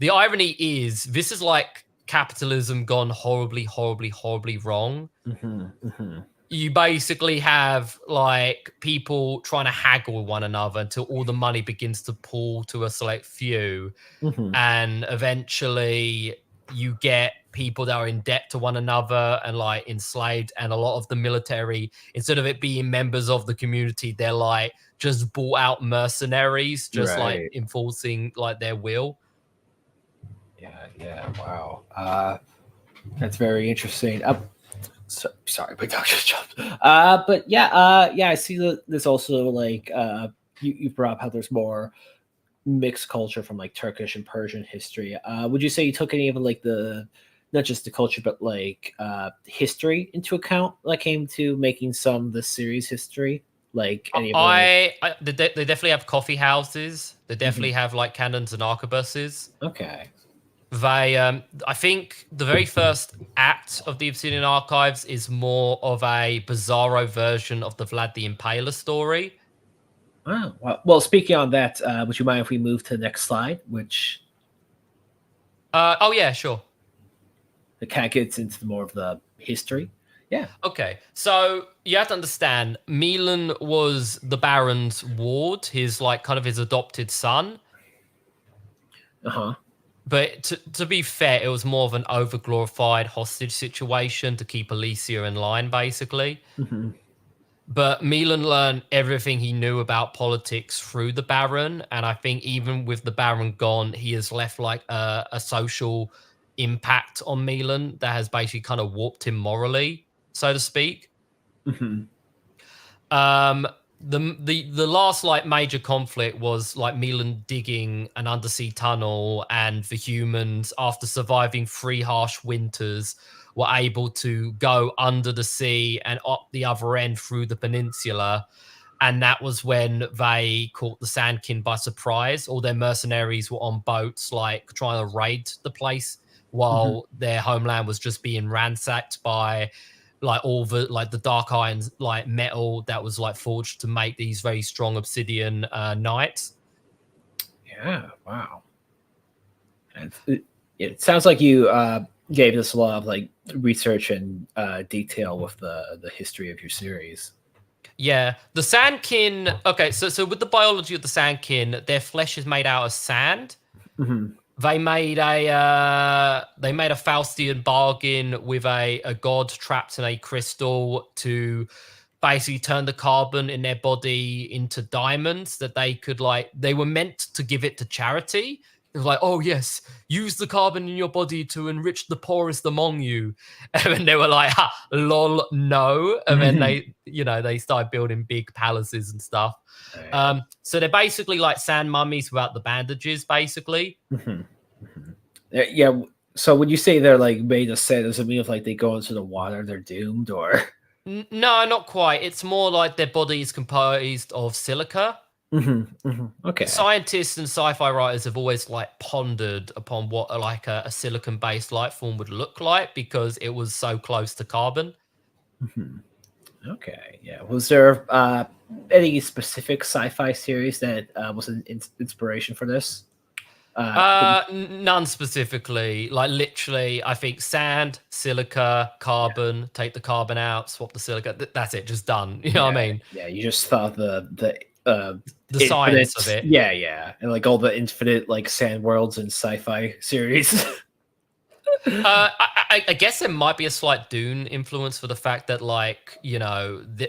The irony is, this is like capitalism gone horribly, horribly, horribly wrong. Hmm. Hmm. You basically have like people trying to haggle with one another until all the money begins to pool to a select few. Hmm. And eventually you get people that are in debt to one another and like enslaved. And a lot of the military, instead of it being members of the community, they're like just bought out mercenaries, just like Right. enforcing like their will. Yeah. Yeah. Wow. That's very interesting. Sorry, my dog just jumped. But yeah, yeah, I see that there's also like you brought up how there's more mixed culture from like Turkish and Persian history. Would you say you took any of like the not just the culture but like history into account that came to making some of the series history? Like any of the. They definitely have coffee houses. They Mhm. definitely have like cannons and arquebuses. Okay. I think the very first act of the Obsidian Archives is more of a bizarro version of the Vlad the Impaler story. Oh, well, speaking on that, would you mind if we move to the next slide, which Oh yeah, sure. it kind of gets into the more of the history? Yeah. Okay, so you have to understand, Milan was the Baron's ward, his like kind of his adopted son. Uh huh. But to be fair, it was more of an overglorified hostage situation to keep Alicia in line, basically. Hmm. But Milan learned everything he knew about politics through the Baron, and I think even with the Baron gone, he has left like a social impact on Milan that has basically kind of warped him morally, so to speak. Hmm. Um, the last like major conflict was like Milan digging an undersea tunnel, and the humans, after surviving 3 harsh winters, were able to go under the sea and up the other end through the peninsula. And that was when they caught the Sandkin by surprise. All their mercenaries were on boats, like trying to raid the place, Hmm. while their homeland was just being ransacked by like all the dark iron like metal that was like forged to make these very strong obsidian knights. Yeah. Wow. It sounds like you gave us a lot of like research and detail with the history of your series. Yeah, the sandkin. Okay, so with the biology of the sandkin, their flesh is made out of sand. Hmm. They made a Faustian bargain with a god trapped in a crystal to basically turn the carbon in their body into diamonds that they could they were meant to give it to charity. It was like, oh yes, use the carbon in your body to enrich the poorest among you. And then they were like, ha, lol, no. And then they started building big palaces and stuff. Yeah. So they're basically like sand mummies without the bandages, basically. Hmm. Hmm. Yeah. So would you say they're like made of sand? Does it mean if like they go into the water, they're doomed, or? No, not quite. It's more like their body is composed of silica. Hmm. Hmm. Okay. Scientists and sci-fi writers have always pondered upon what a silicon-based life form would look like because it was so close to carbon. Hmm. Okay. Yeah. Was there any specific sci-fi series that was an inspiration for this? Uh, None specifically. Like literally, I think sand, silica, carbon. Take the carbon out, swap the silica. That's it. Just done. You know what I Yeah, mean? yeah. You just thought the The science infinite, of it. yeah, yeah, and like all the infinite like sand worlds and sci-fi series. I guess there might be a slight Dune influence for the fact that,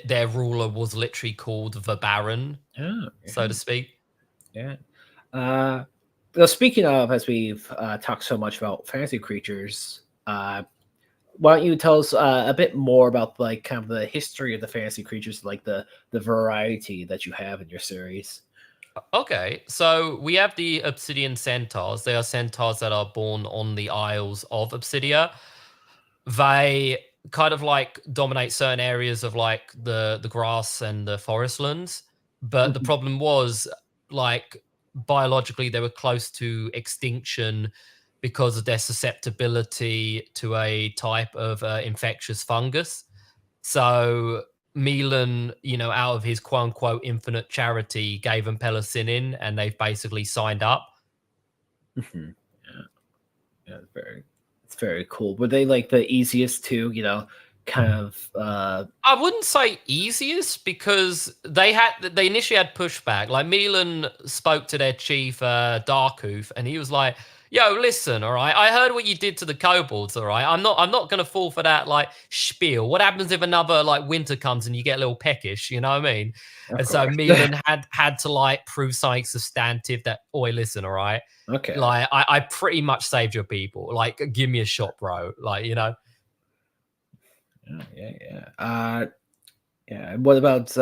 their ruler was literally called the Baron, Oh, so to yeah, speak. yeah. Uh, well, speaking of, as we've talked so much about fantasy creatures, why don't you tell us a bit more about like kind of the history of the fantasy creatures, like the variety that you have in your series? Okay, so we have the Obsidian Centaurs. They are centaurs that are born on the Isles of Obsidia. They kind of dominate certain areas of the grass and the forestlands. But the Mhm, problem was like biologically they were close to extinction because of their susceptibility to a type of infectious fungus. So Milan, out of his quote unquote infinite charity, gave them penicillin and they've basically signed up. mhm. Yeah, yeah, it's very cool. Were they like the easiest to, kind of I wouldn't say easiest because they initially had pushback. Like Milan spoke to their chief Darkoof, and he was like, "Yo, listen, all right. I heard what you did to the kobolds. All right. I'm not gonna fall for that spiel. What happens if another winter comes and you get a little peckish? You know what I mean?" of And so course. Milan had to prove something substantive that, oi, listen, all right. Okay. I pretty much saved your people. Give me a shot, bro. Yeah, yeah, yeah. Yeah. And what about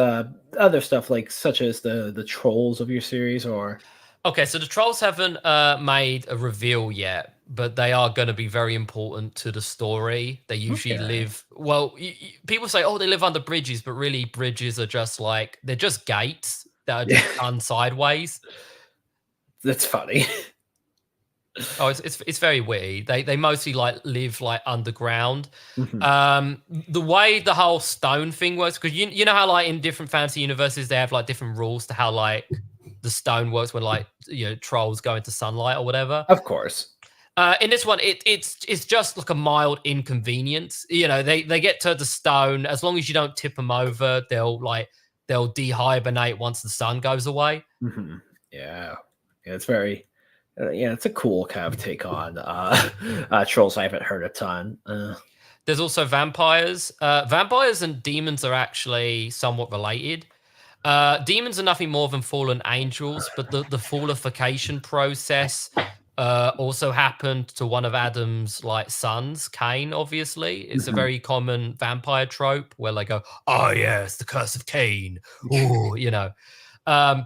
other stuff like such as the trolls of your series or Okay, so the trolls haven't made a reveal yet, but they are going to be very important to the story. They usually okay. live well. People say, "Oh, they live under bridges," but really, bridges are just they're just gates that are Yeah, just done sideways. that's funny. Oh, it's very witty. They mostly live underground. Mhm. The way the whole stone thing works, because you know how in different fantasy universes they have different rules to how the stone works when trolls go into sunlight or whatever. Of course. In this one, it's just a mild inconvenience. They get to the stone as long as you don't tip them over. They'll dehibernate once the sun goes away. Mhm. Yeah. Yeah, it's very yeah, it's a cool kind of take on trolls I haven't heard a ton. There's also vampires. Vampires and demons are actually somewhat related. Demons are nothing more than fallen angels, but the fallification process also happened to one of Adam's sons, Cain. Obviously, it's a Mhm. very common vampire trope where they go, "Oh yes, the curse of Cain." Oh, Um,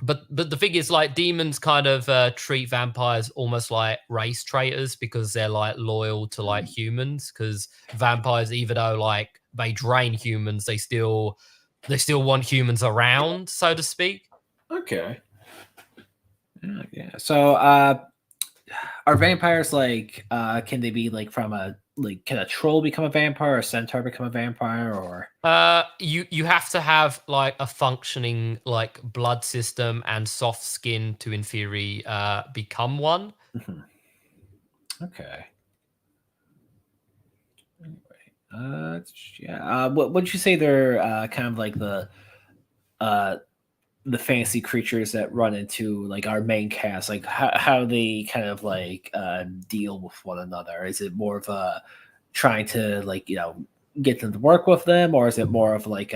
but the thing is, demons kind of treat vampires almost like race traitors because they're loyal to humans. Because vampires, even though they drain humans, they still want humans around, so to speak. Okay. Yeah, yeah. So are vampires like can they be like from a like can a troll become a vampire, or a centaur become a vampire, or? You have to have like a functioning like blood system and soft skin to in theory become one. Mhm. Okay. Yeah. What would you say they're kind of like uh the fancy creatures that run into like our main cast? Like how they kind of like deal with one another? Is it more of a trying to like get them to work with them, or is it more of like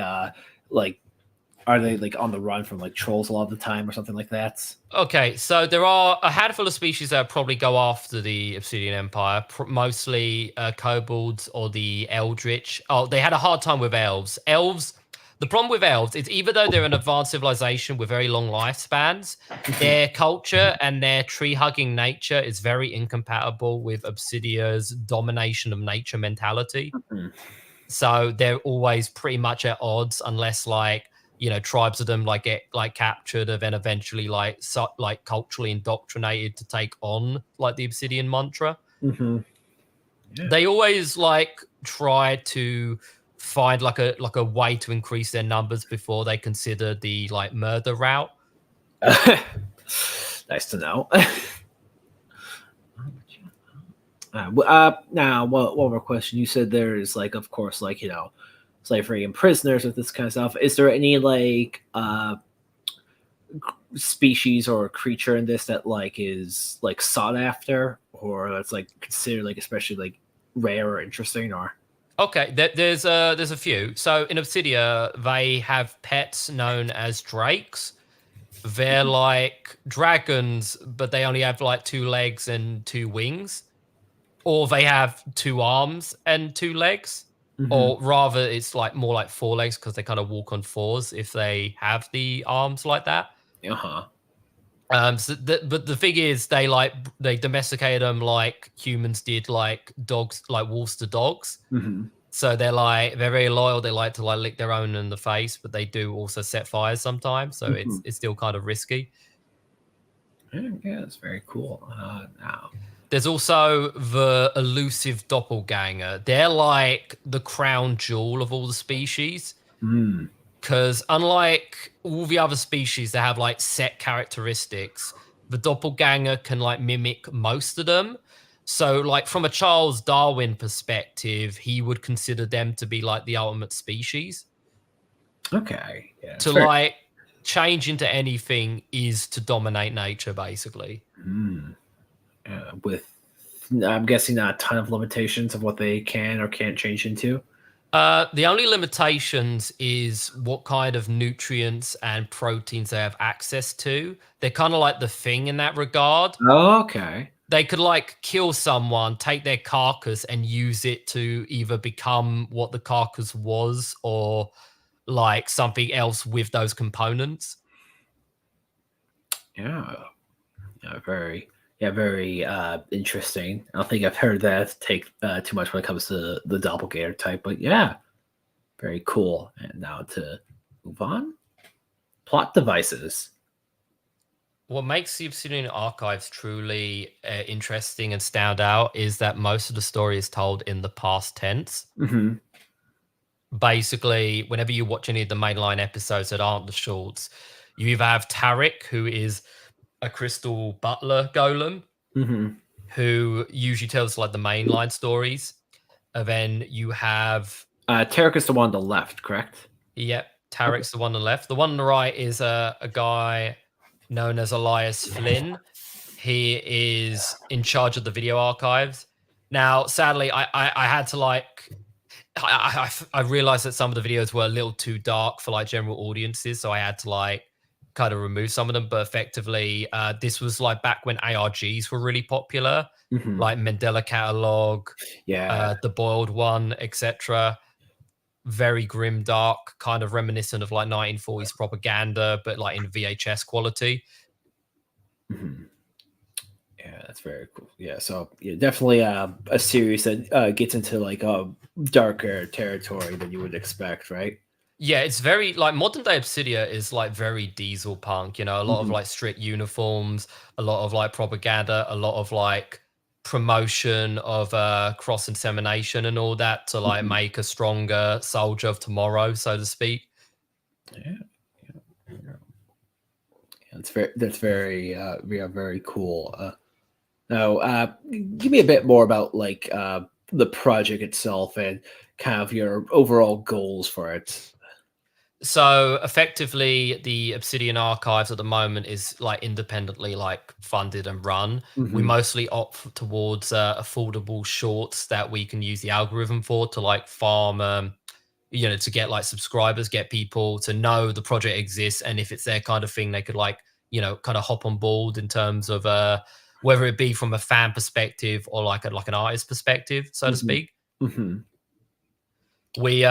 are they like on the run from like trolls a lot of the time or something like that? Okay, so there are a handful of species that probably go after the Obsidian Empire, mostly kobolds or the eldritch. Oh, they had a hard time with elves. The problem with elves is even though they're an advanced civilization with very long lifespans, their culture and their tree hugging nature is very incompatible with Obsidia's domination of nature mentality. Mhm. So they're always pretty much at odds unless like tribes of them like get like captured and then eventually like culturally indoctrinated to take on like the Obsidian mantra. Mhm. Yeah. They always like try to find like a way to increase their numbers before they consider the like murder route. Nice to know. Now, one more question. You said there is like, of course, like slavery and prisoners with this kind of stuff. Is there any like species or creature in this that like is like sought after, or that's like considered like especially like rare or interesting, or? Okay, there's a few. So in Obsidia, they have pets known as drakes. They're like dragons, but they only have like two legs and two wings, or they have two arms and two legs, Hmm. or rather, it's like more like four legs because they kind of walk on fours if they have the arms like that. Uh huh. But the thing is, they domesticated them like humans did, like dogs, like wolves to dogs. Hmm. So they're very loyal. They like to like lick their own in the face, but they do also set fires sometimes. So Hmm. it's still kind of risky. Yeah, that's very cool. Now. There's also the elusive doppelganger. They're like the crown jewel of all the species. Mm. Because unlike all the other species that have like set characteristics, the doppelganger can like mimic most of them. So, like from a Charles Darwin perspective, he would consider them to be like the ultimate species. Okay. Yeah, it's To very. like change into anything is to dominate nature, basically. Mm. With, I'm guessing, not a ton of limitations of what they can or can't change into. The only limitations is what kind of nutrients and proteins they have access to. They're kind of like the thing in that regard. Okay. They could like kill someone, take their carcass, and use it to either become what the carcass was or like something else with those components. Yeah. Yeah. Very. Yeah. Very interesting. I don't think I've heard that take too much when it comes to the doppelganger type, but yeah, very cool. And now to move on. Plot devices. What makes the Obsidian Archives truly interesting and stand out is that most of the story is told in the past tense. Hmm. Basically, whenever you watch any of the mainline episodes that aren't the shorts, you either have Tarek, who is a crystal butler golem, Hmm. who usually tells like the mainline stories. And then you have, Tarek is the one on the left, correct? yep, Okay. Tarek's the one on the left. The one on the right is a guy known as Elias Flynn. He is in charge of the video archives. Now, sadly, I had to like I realized that some of the videos were a little too dark for like general audiences, so I had to like kind of remove some of them. But effectively, this was like back when ARGs were really popular, Hmm. like Mandela Catalog, Yeah. The Boiled One, etc. Very grim, dark, kind of reminiscent of like 1940s propaganda, but like in VHS quality. Hmm. Yeah, that's very cool. Yeah, so yeah, definitely a series that gets into like a darker territory than you would expect, right? Yeah, it's very like modern day Obsidia is like very diesel punk, a lot of Hmm. like strict uniforms, a lot of like propaganda, a lot of like promotion of cross insemination and all that to like Mhm. make a stronger soldier of tomorrow, so to speak. Yeah, yeah. That's very yeah, very cool. Now, give me a bit more about like the project itself and kind of your overall goals for it. So effectively, the Obsidian Archives at the moment is like independently like funded and run. We Hmm. mostly opt towards affordable shorts that we can use the algorithm for to like farm, to get like subscribers, get people to know the project exists, and if it's their kind of thing, they could like kind of hop on board in terms of whether it be from a fan perspective or like an artist perspective, so to Hmm. speak. Hmm. We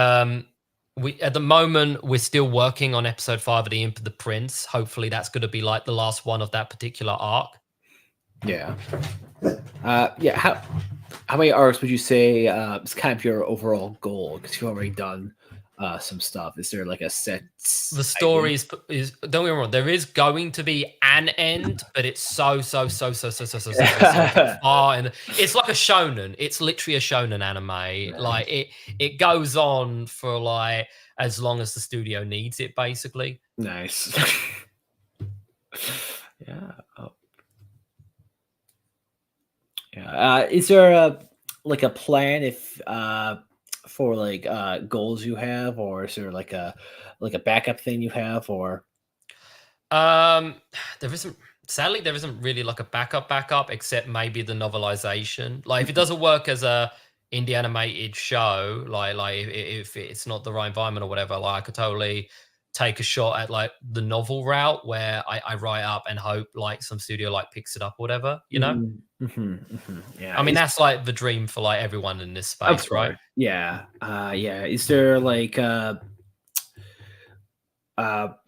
we at the moment we're still working on episode 5 of the Imp of the Prince. Hopefully that's going to be like the last one of that particular arc. Yeah. Yeah. How many arcs would you say is kind of your overall goal? Because you've already done some stuff. Is there like a set The idea? story is don't get me wrong, there is going to be an end, but it's so far, and it's like a shonen. It's literally a shonen anime. Like Nice. it goes on for like as long as the studio needs it, basically. Nice. Yeah. Oh, yeah. Is there a plan if for like goals you have, or is there like a backup thing you have, or Um, there isn't. Sadly, there isn't really like a backup, except maybe the novelization. Like, if it doesn't work as a indie animated show, like if it's not the right environment or whatever, like I could totally take a shot at like the novel route where I write up and hope like some studio like picks it up or whatever. Mhm, mhm, mhm. Yeah, I mean, is that's like the dream for like everyone in this of space, right? course. Yeah. Yeah. Is there like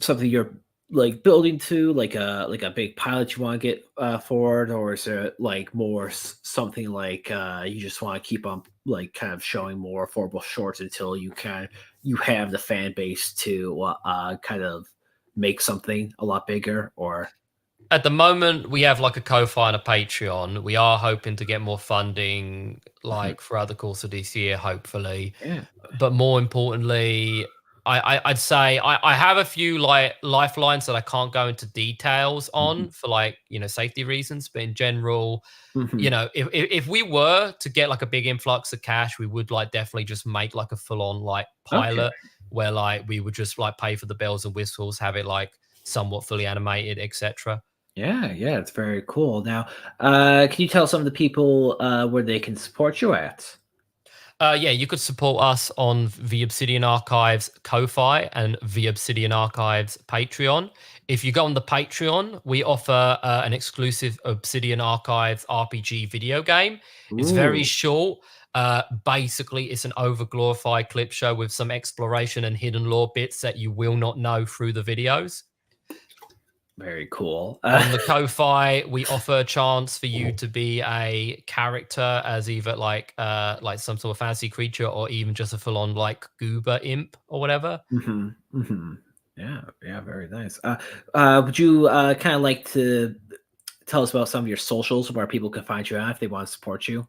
something you're like building to, like a big pilot you want to get forward, or is it like more something like you just want to keep on like kind of showing more affordable shorts until you have the fan base to kind of make something a lot bigger, or At the moment, we have like a Ko-fi and a Patreon. We are hoping to get more funding, Mhm. like throughout the course of this year, hopefully. Yeah. But more importantly, I'd say I have a few like lifelines that I can't go into details Mhm. on for like safety reasons. But in general, Mhm. if we were to get like a big influx of cash, we would like definitely just make like a full on like Okay. pilot where like we would just like pay for the bells and whistles, have it like somewhat fully animated, etc. Yeah, yeah, it's very cool. Now, can you tell some of the people where they can support you at? Yeah, you could support us on the Obsidian Archives Ko-fi and the Obsidian Archives Patreon. If you go on the Patreon, we offer an exclusive Obsidian Archives RPG video game. It's very Ooh, short. Basically, it's an overglorified clip show with some exploration and hidden lore bits that you will not know through the videos. very cool. On the Ko-fi, we offer a chance for you to be a character as either like some sort of fantasy creature or even just a full-on like goober imp or whatever. Mhm, mhm. Yeah, yeah, very nice. Would you kind of like to tell us about some of your socials where people can find you at if they want to support you?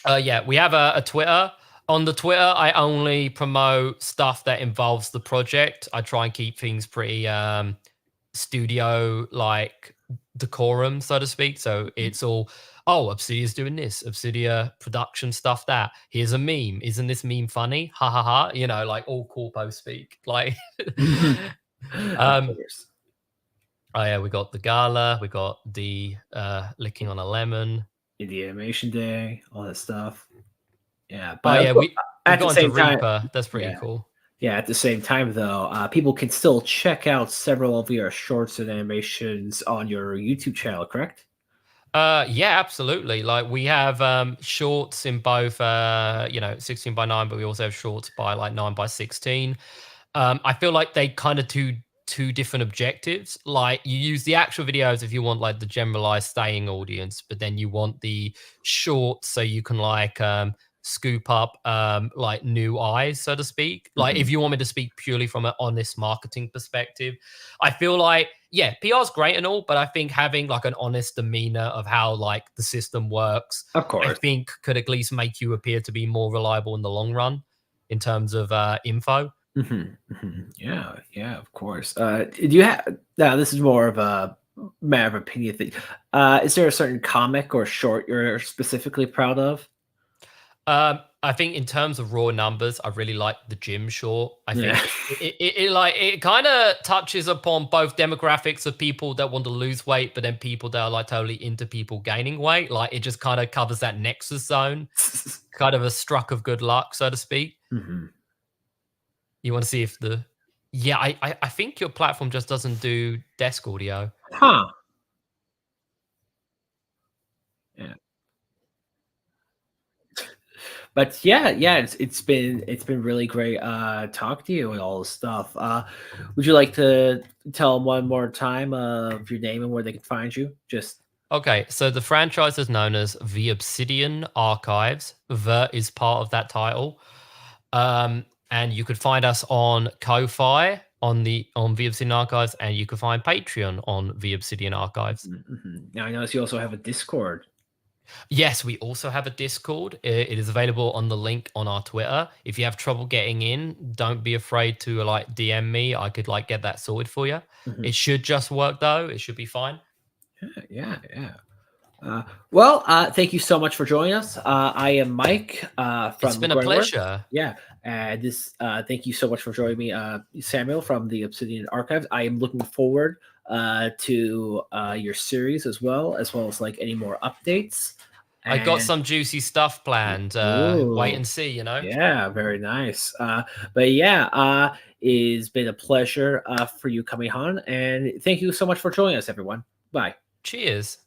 Yeah, we have a Twitter. On the Twitter, I only promote stuff that involves the project. I try and keep things pretty studio like decorum, so to speak. So Mhm. it's all, oh, Obsidia's doing this, Obsidia production stuff that. Here's a meme. Isn't this meme funny? Ha ha ha. Like all corpo speak. Like Of um course. oh yeah, we got the gala, we got the licking on a lemon. The animation day, all that stuff. Yeah, Oh but of yeah, course, we at the got into same time, Reaper. That's pretty yeah, cool. yeah. At the same time, though, people can still check out several of your shorts and animations on your YouTube channel, correct? Yeah, absolutely. Like we have shorts in both 16 by 9, but we also have shorts by like 9 by 16. I feel like they kind of two different objectives. Like you use the actual videos if you want like the generalized staying audience, but then you want the shorts so you can like scoop up like new eyes, so to speak. Like Mhm. if you want me to speak purely from an honest marketing perspective, I feel like Yeah, PR's great and all, but I think having like an honest demeanor of how like the system works, Of I course. think could at least make you appear to be more reliable in the long run in terms of info. Yeah, yeah, of course. Do you have now? This is more of a matter of opinion thing. Is there a certain comic or short you're specifically proud of? I think in terms of raw numbers, I really like the gym short. I Yeah. think it kind of touches upon both demographics of people that want to lose weight, but then people that are like totally into people gaining weight. Like it just kind of covers that nexus zone, kind of a struck of good luck, so to speak. Mhm. You want to see if the yeah, I think your platform just doesn't do desk audio. Huh. Yeah. But yeah, yeah, it's been really great talk to you and all this stuff. Would you like to tell them one more time of your name and where they can find you? Just Okay, so the franchise is known as the Obsidian Archives. The is part of that title. And you could find us on Ko-Fi on the Obsidian Archives, and you can find Patreon on the Obsidian Archives. Now I notice you also have a Discord. Yes, we also have a Discord. It is available on the link on our Twitter. If you have trouble getting in, don't be afraid to like DM me. I could like get that sorted for you. Mhm. It should just work though. It should be fine. Yeah, yeah. Well, thank you so much for joining us. I am Mike It's from been a Grunworth. pleasure. Yeah, and this. Thank you so much for joining me, Samuel from the Obsidian Archives. I am looking forward to your series as well as like any more updates. I got And some juicy stuff planned. Wait ooh, and see, you know. yeah, very nice. But yeah, it's been a pleasure for you coming on, and thank you so much for joining us, everyone. Bye. Cheers.